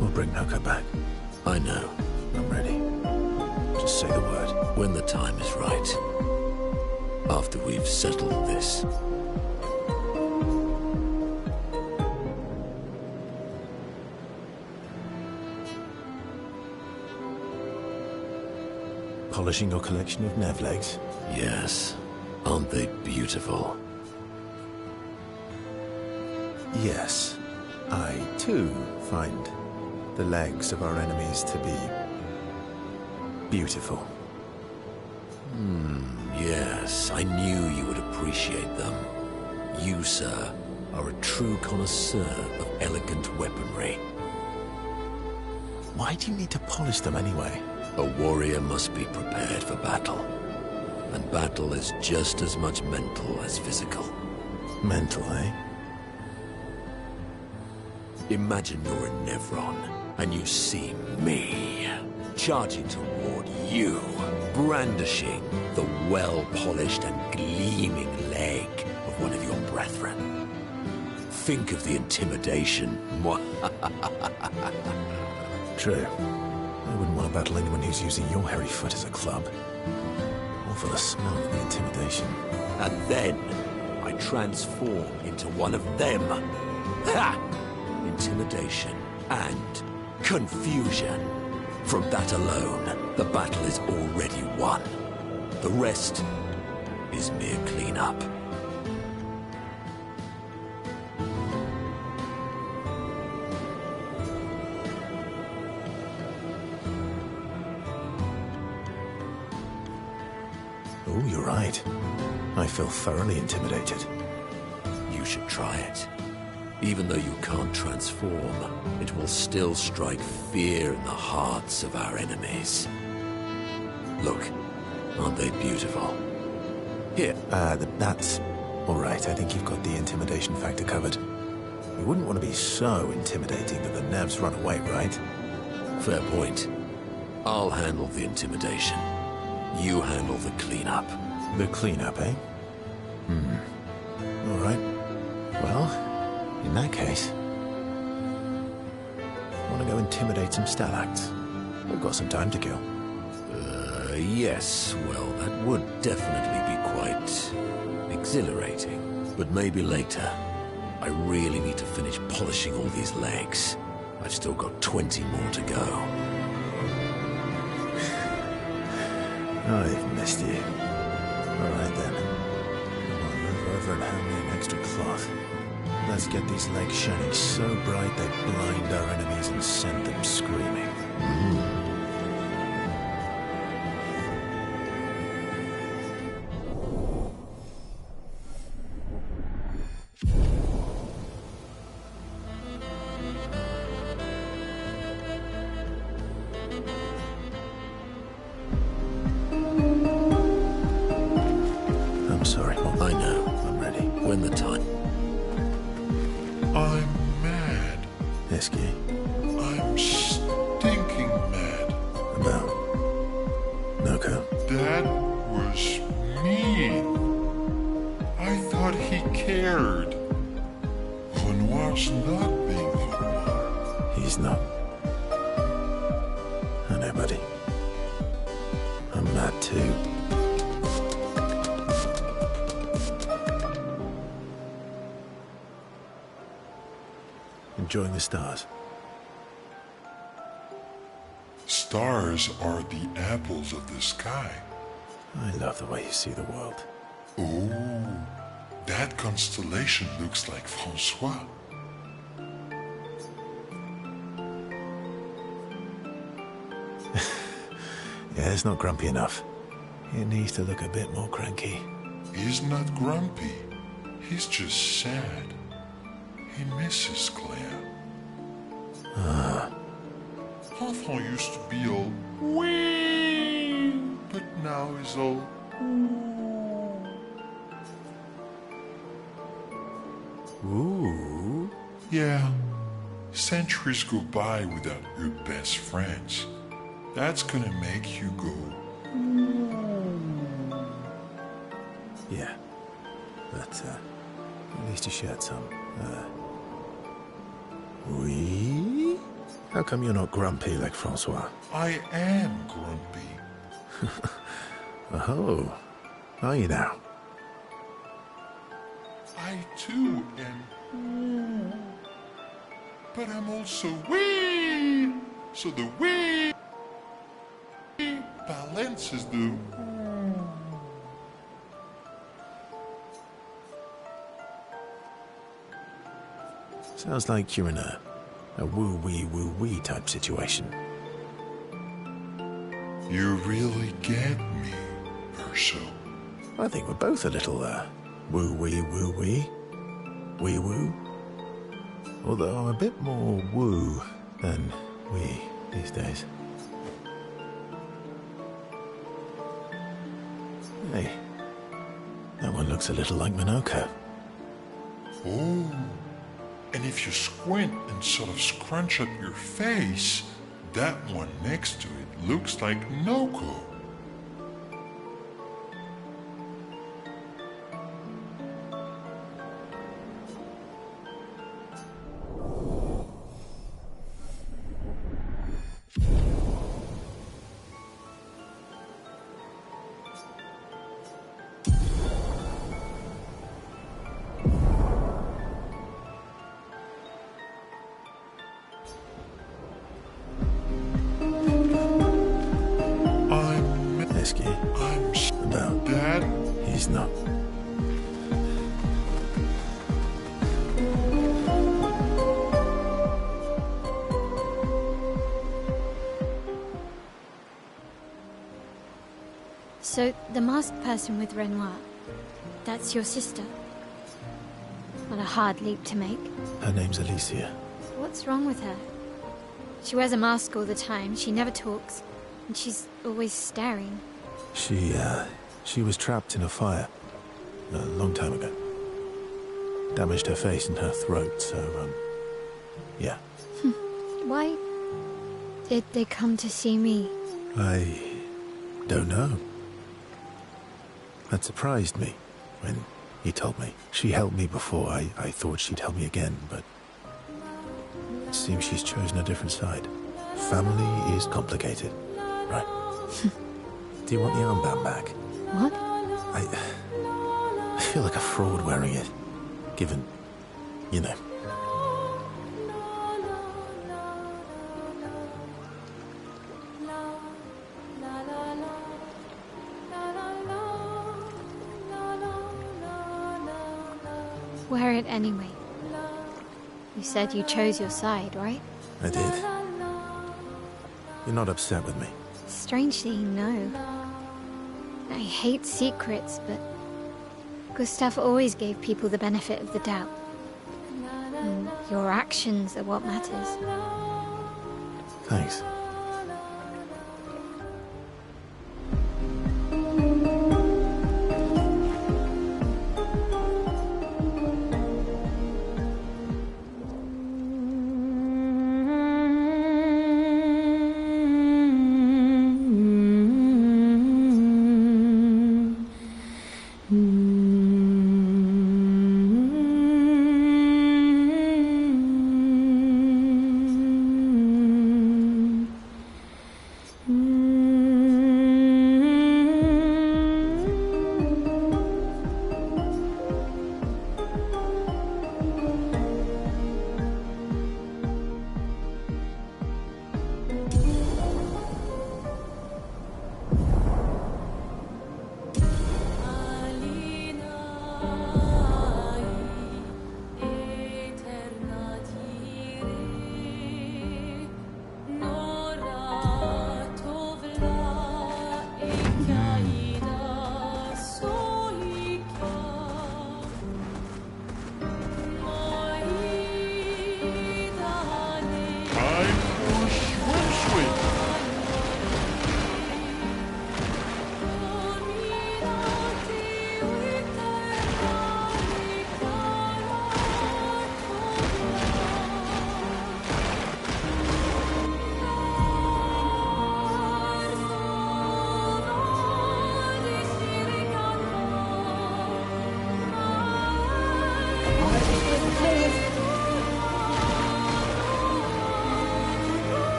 We'll bring Noko back. I know. I'm ready. Just say the word. When the time is right. After we've settled this. Polishing your collection of Nevlegs? Yes. Aren't they beautiful? Yes. I, too, find the legs of our enemies to be... beautiful. Yes, I knew you would appreciate them. You, sir, are a true connoisseur of elegant weaponry. Why do you need to polish them anyway? A warrior must be prepared for battle. And battle is just as much mental as physical. Mental, eh? Imagine you're in Nevron, and you see me, charging toward you, brandishing the well-polished and gleaming leg of one of your brethren. Think of the intimidation. True. I wouldn't want to battle anyone who's using your hairy foot as a club. Or for the smell of the intimidation. And then I transform into one of them. Ha! Intimidation and confusion. From that alone, the battle is already won. The rest is mere cleanup. Oh, you're right. I feel thoroughly intimidated. You should try it. Even though you can't transform, it will still strike fear in the hearts of our enemies. Look, aren't they beautiful? Here. That's... all right, I think you've got the intimidation factor covered. You wouldn't want to be so intimidating that the Nevs run away, right? Fair point. I'll handle the intimidation. You handle the cleanup. The cleanup, eh? All right. Well... in that case, want to go intimidate some Stalags? We've got some time to kill. Yes, well, that would definitely be quite exhilarating. But maybe later. I really need to finish polishing all these legs. I've still got 20 more to go. I've missed you. Alright then. Come on, move over and hand me an extra cloth. Let's get these legs shining so bright they blind our enemies and send them screaming. I'm sorry, Mom. I know. I'm ready. When the time... I'm mad. Eski, I'm stinking mad. about Noko. That was mean. I thought he cared. Renoir's not being Renoir. He's not. I know, buddy. I'm mad too. Enjoying the stars. Stars are the apples of the sky. I love the way you see the world. Oh, that constellation looks like Francois. Yeah, it's not grumpy enough. It needs to look a bit more cranky. He's not grumpy. He's just sad. He misses Claire. Enfant used to be all wee, but now he's all Ooh. yeah. Centuries go by without your best friends. That's gonna make you go. Yeah. But, at least you shared some. Oui? How come you're not grumpy like Francois? I am grumpy. Oh. Are you now? I too am. But I'm also wee. So the wee balances the. Sounds like you're in a woo-wee type situation. You really get me, Urso. I think we're both a little, woo-wee. Wee-woo. Although I'm a bit more woo than wee these days. Hey, that one looks a little like Minoko. Oh. And if you squint and sort of scrunch up your face, that one next to it looks like Noko. About Dad? He's not. So, the masked person with Renoir, that's your sister? Not a hard leap to make. Her name's Alicia. What's wrong with her? She wears a mask all the time, she never talks, and she's always staring. She was trapped in a fire a long time ago. Damaged her face and her throat, so, yeah. Why did they come to see me? I don't know. That surprised me when he told me. She helped me before. I thought she'd help me again, but it seems she's chosen a different side. Family is complicated, right? Do you want the armband back? What? I feel like a fraud wearing it. Given, you know. Wear it anyway. You said you chose your side, right? I did. You're not upset with me? Strangely, no. I hate secrets, but Gustav always gave people the benefit of the doubt. And your actions are what matters. Thanks.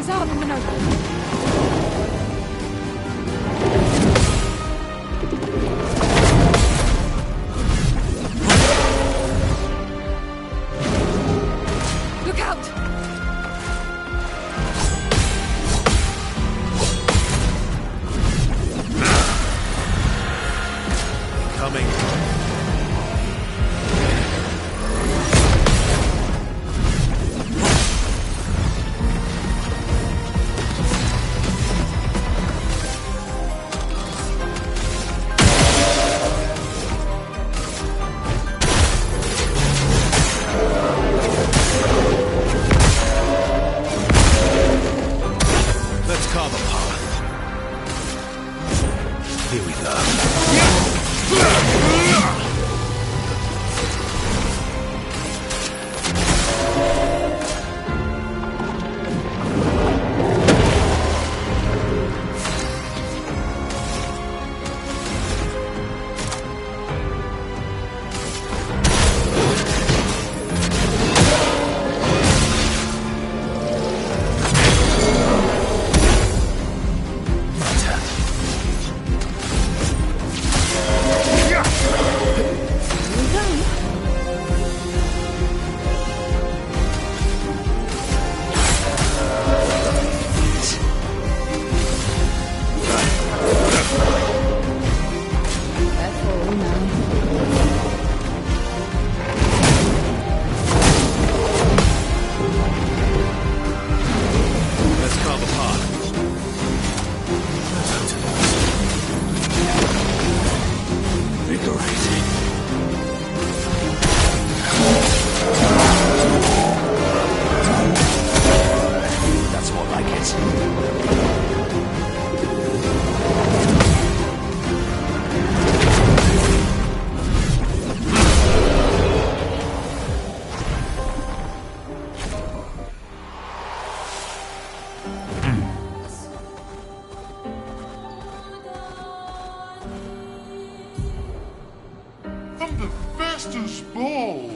us out, Minot. Look out! Coming. Let's carve a path. Here we go. Let's carve a path. Invigorating. That's more like it. I'm the fastest bull!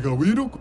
Gawin ko.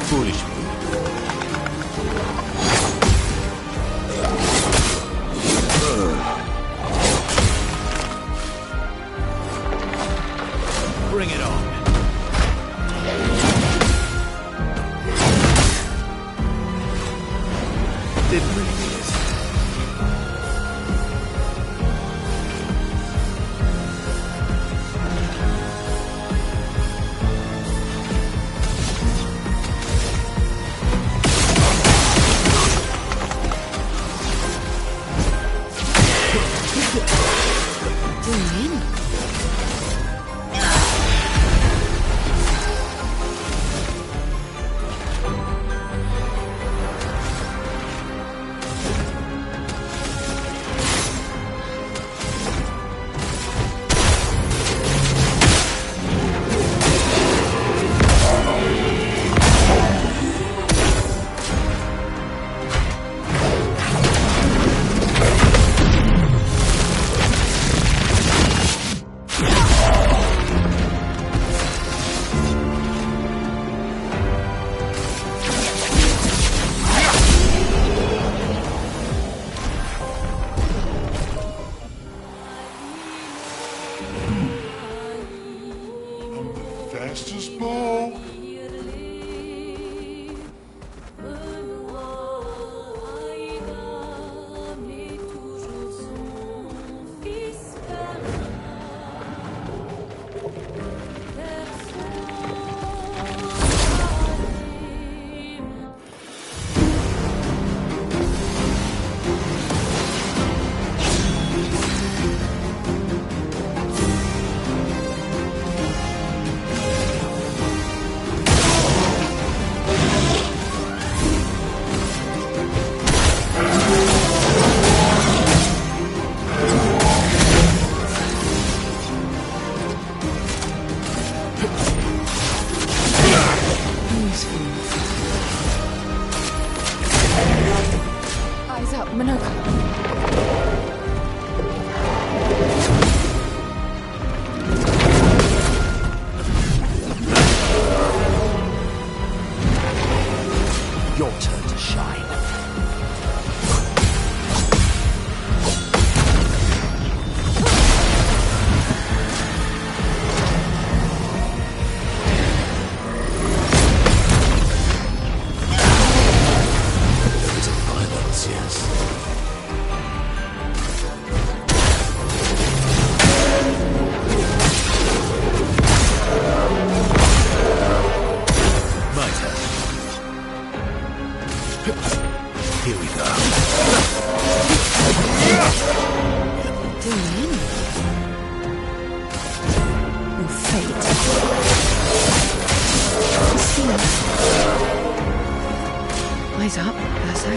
Foolish move. Bring it on. Didn't really need it. Fastest ball. Eyes up, Minoka. Your turn to shine. There is a violence, yes. My turn. Here we go. Doing your fate. Eyes up, Urso.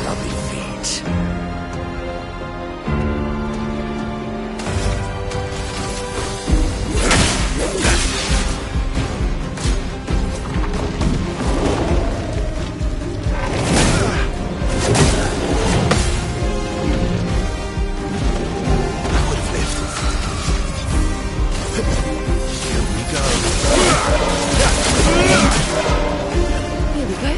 Lovely feet. I would have lived. Here we go. Here we go.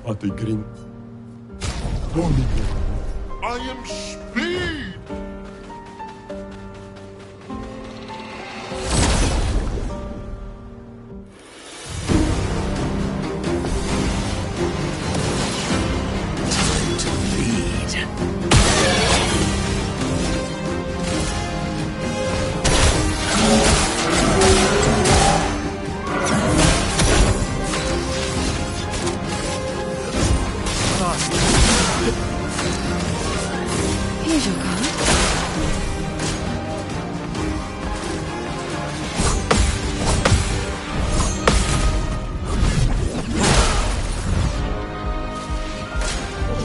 Ategrin. I am Speed. Time to lead. Here's your card.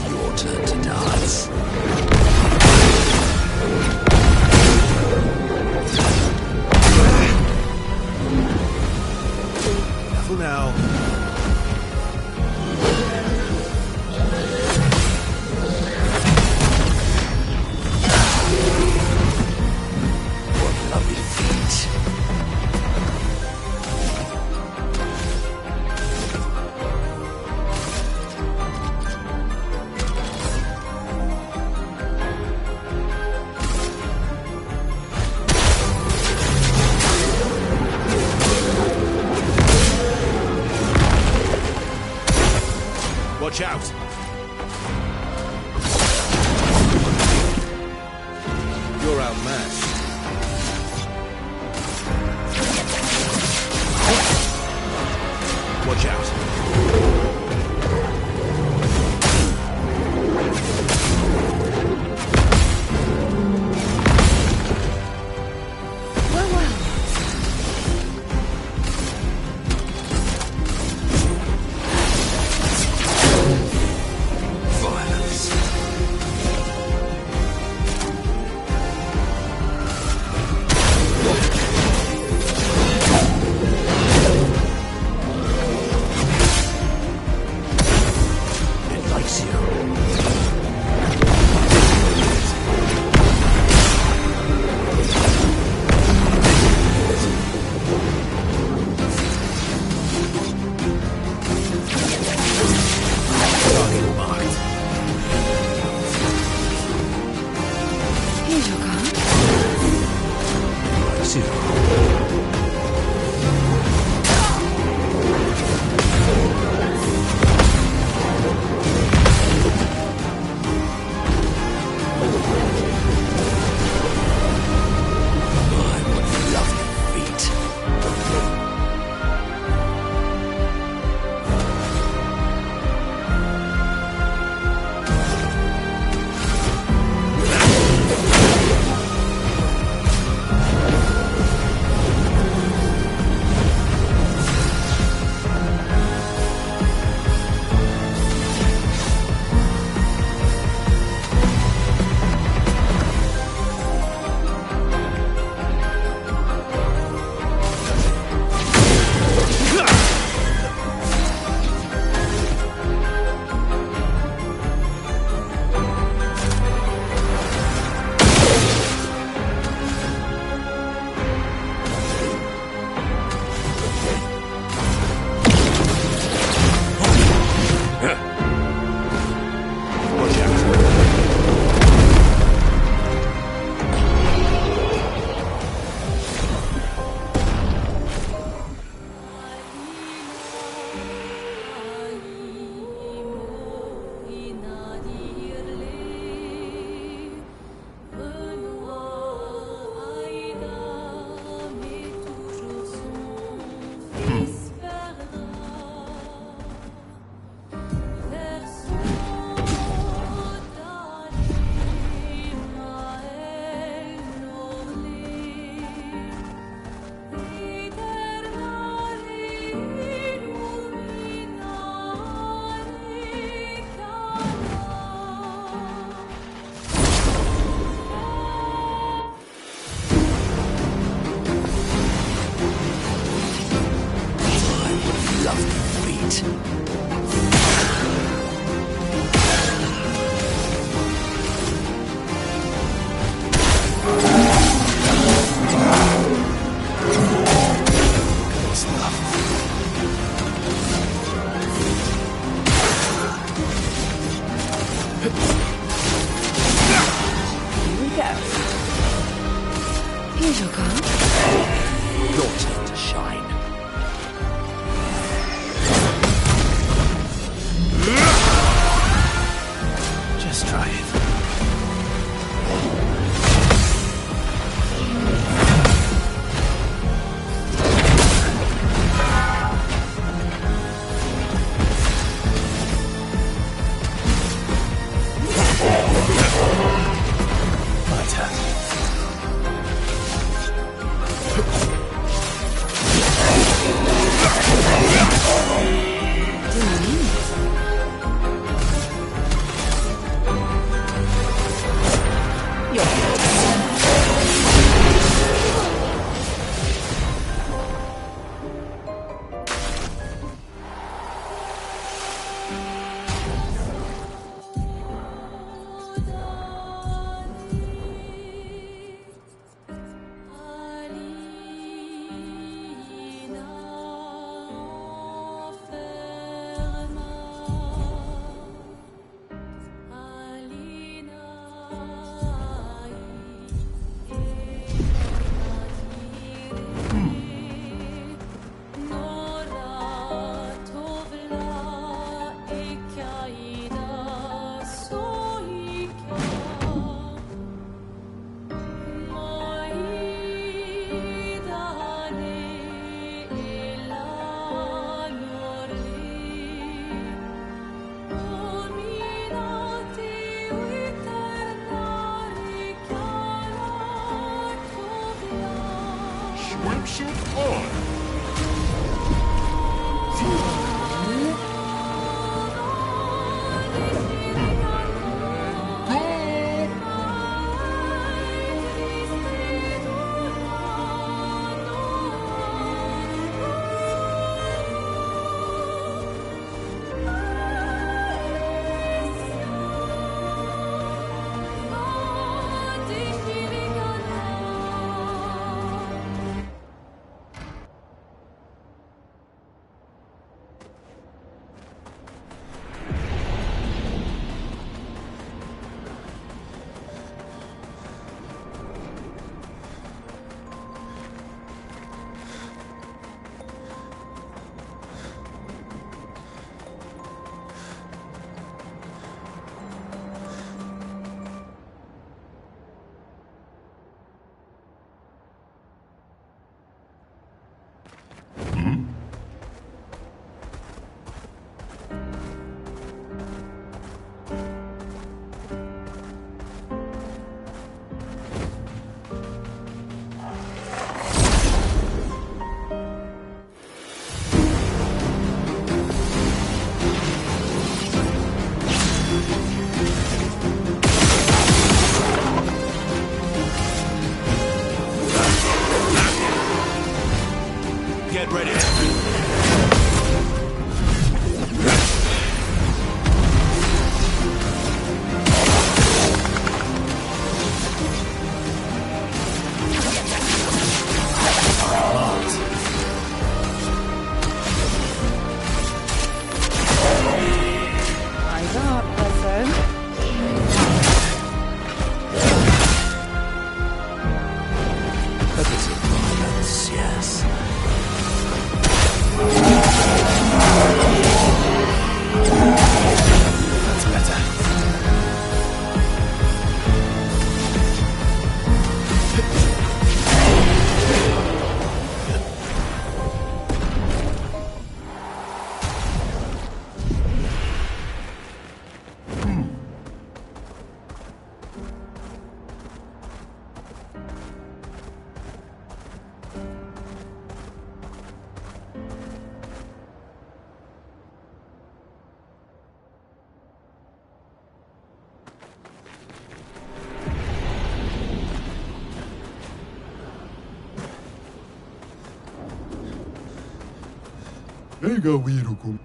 Your turn to dance. Careful now. What lovely feet. Watch out! You're outmatched. Watch out. Well, well. Violence. It likes you. Target marked. Here's your card. Likes you. My, what lovely feet. Watch out. Lovely feet. Here we go. Here's your card. Your turn to shine. Just try it. Swimsuit on! Get ready. Eyes up, person. A bit of violence, yes. That's better. 내가 위로군.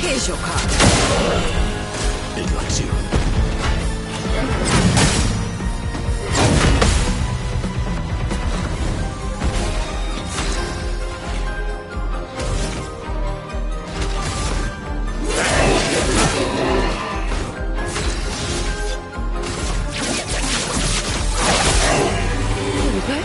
Here's your card. It likes you. Here we go.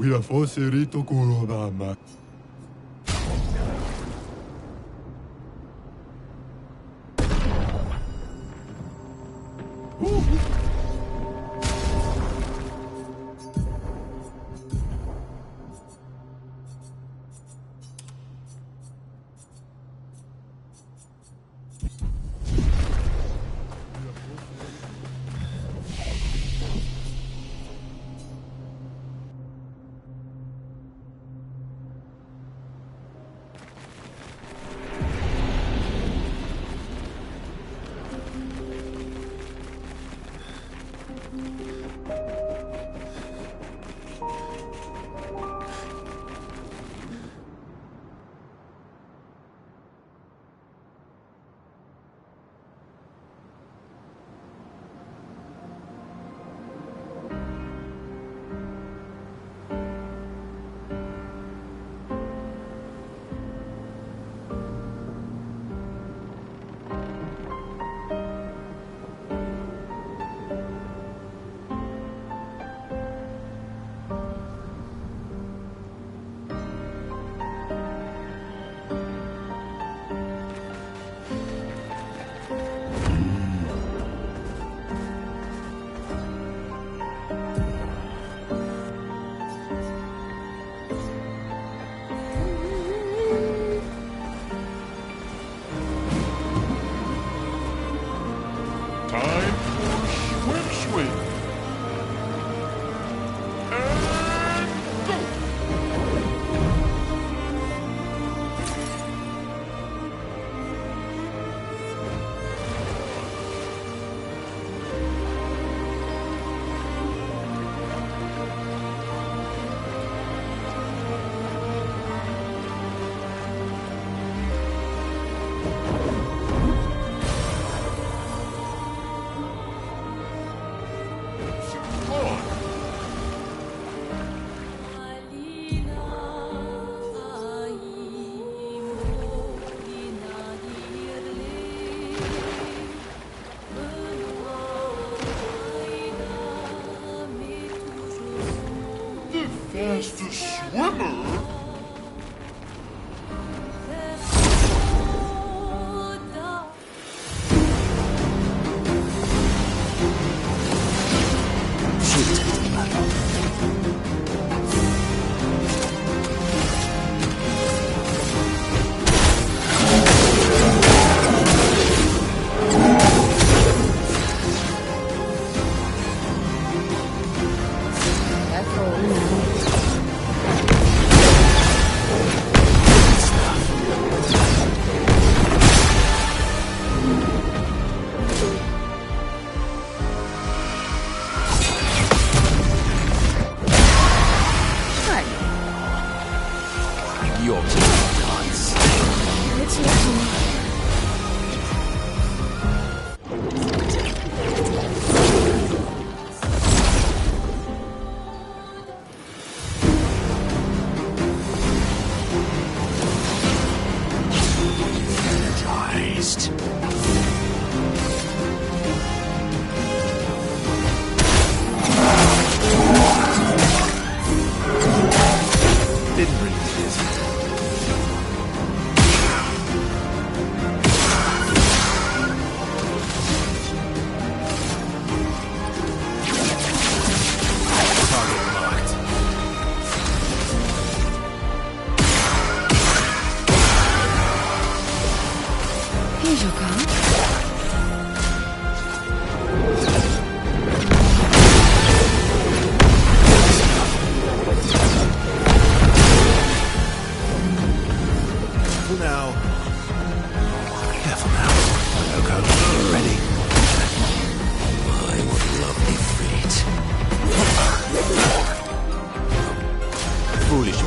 Wia foserito kurobama. Time for swim. And go! Fastest swimmer? Your can't stay. It's your turn. Energized. Didn't really need it. Target marked. Here's your card. Careful now. Careful now. Yoko, ready? My, what a lovely feat. Foolish.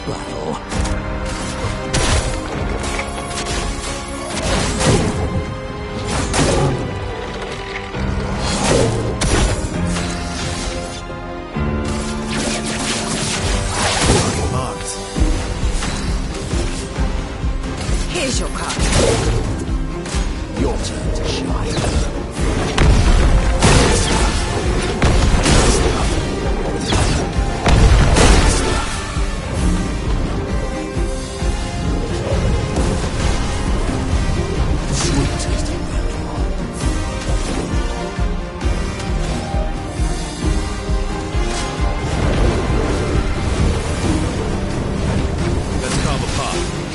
battle. Marked. Here's your card. Your turn to shine. Sweet tasting Valor. Let's carve a path.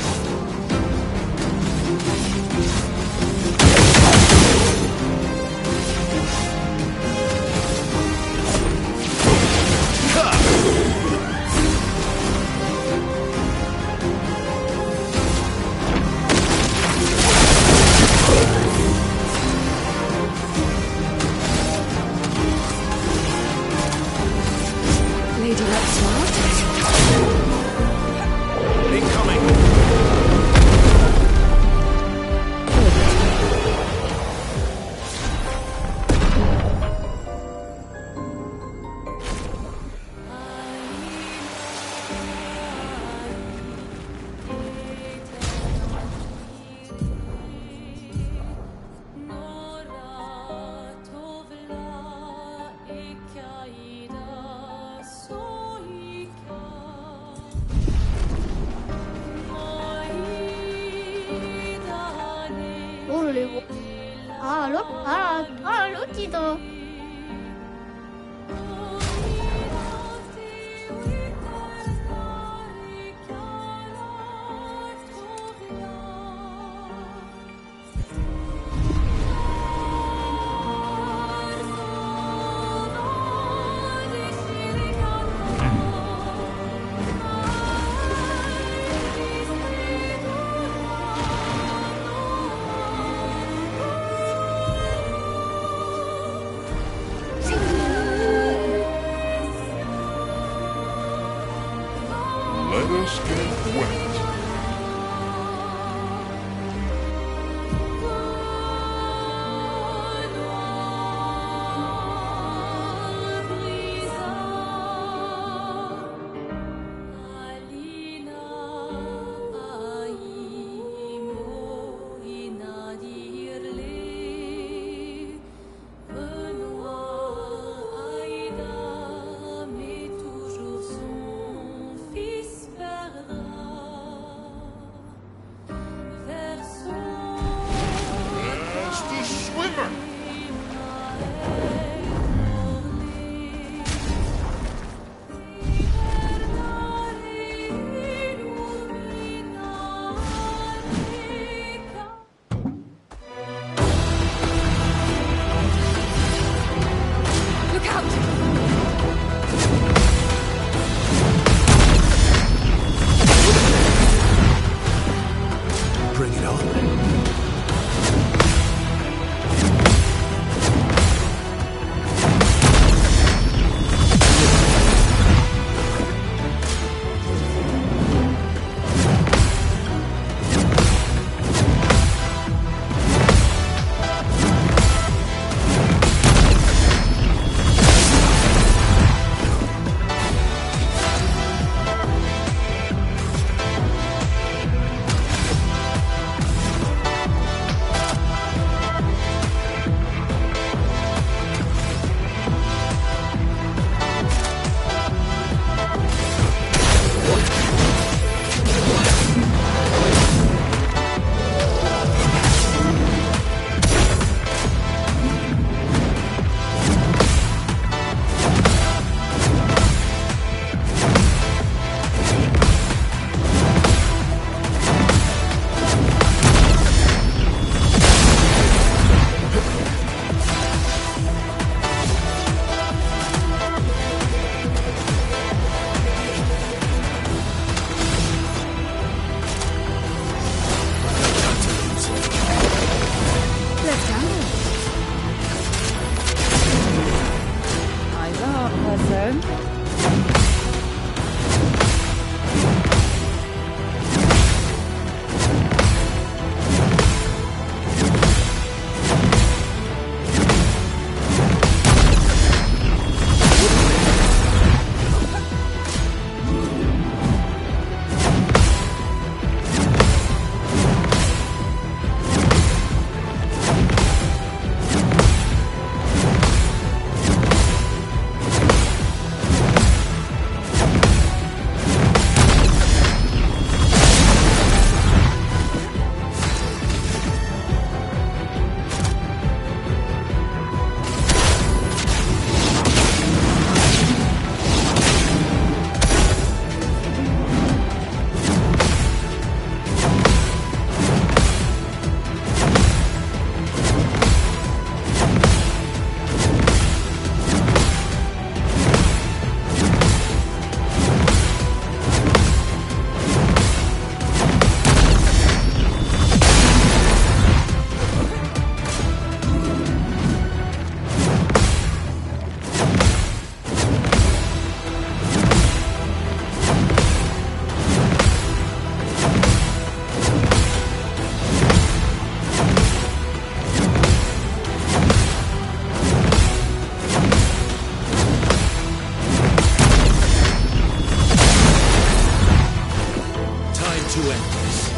Lady Luck Smart. Incoming. 모르고. 로티도. Let us get wet. Fils perdra. to end this.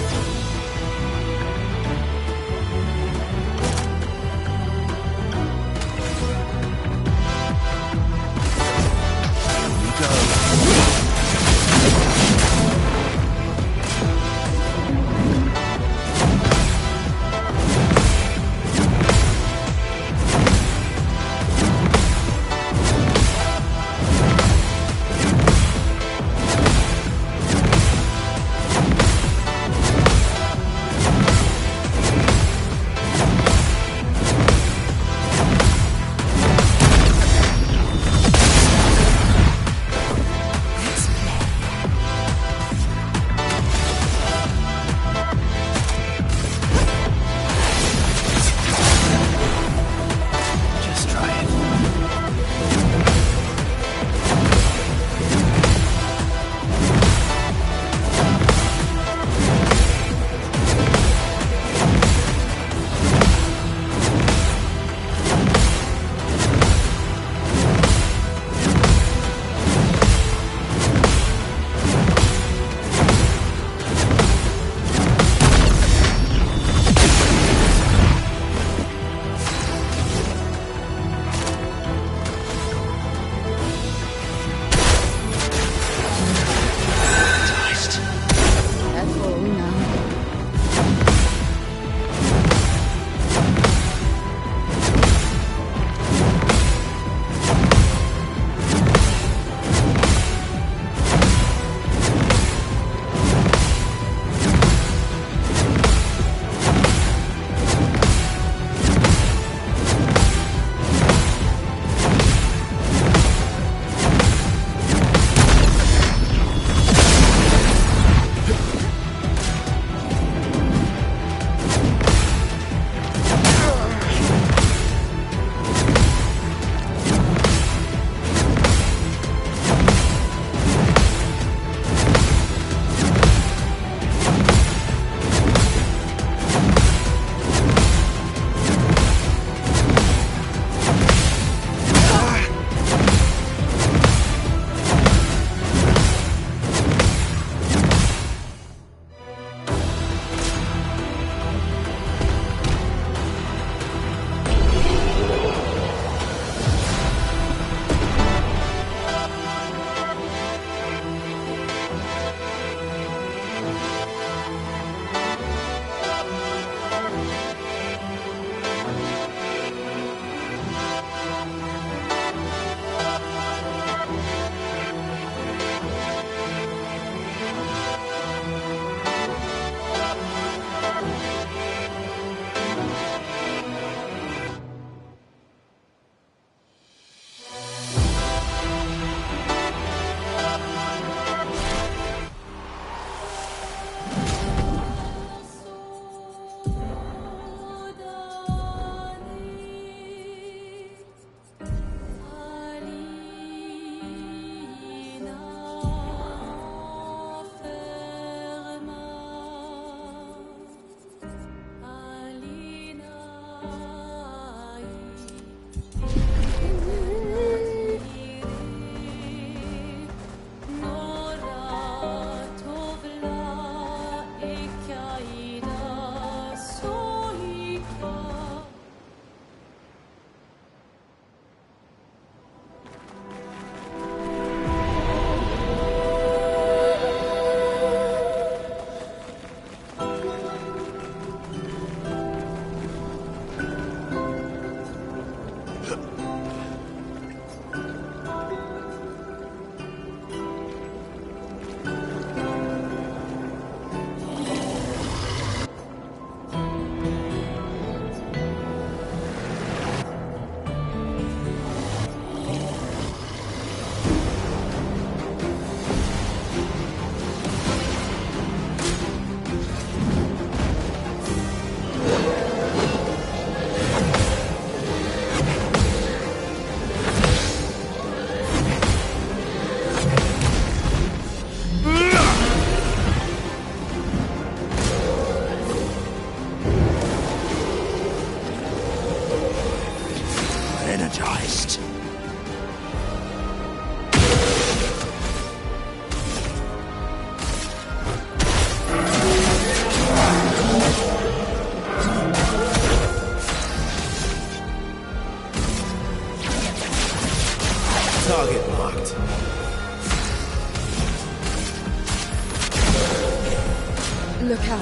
Look out.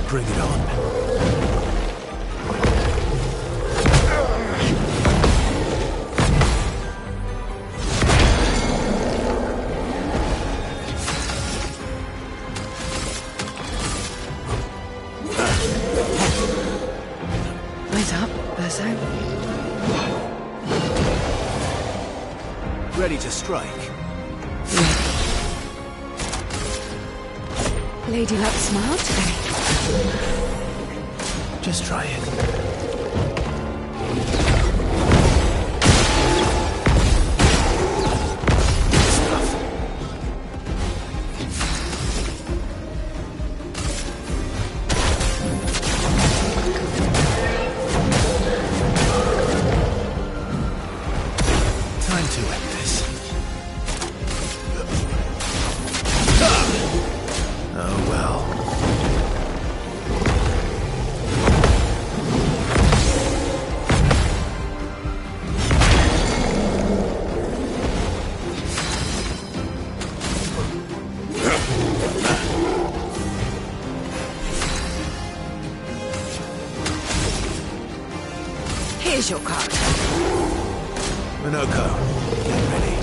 Bring it on. Wait up, Berso. Ready to strike. Lady Luck smiled today. Just try it. Time to end this. Oh well. Here's your card. Minoko, get ready.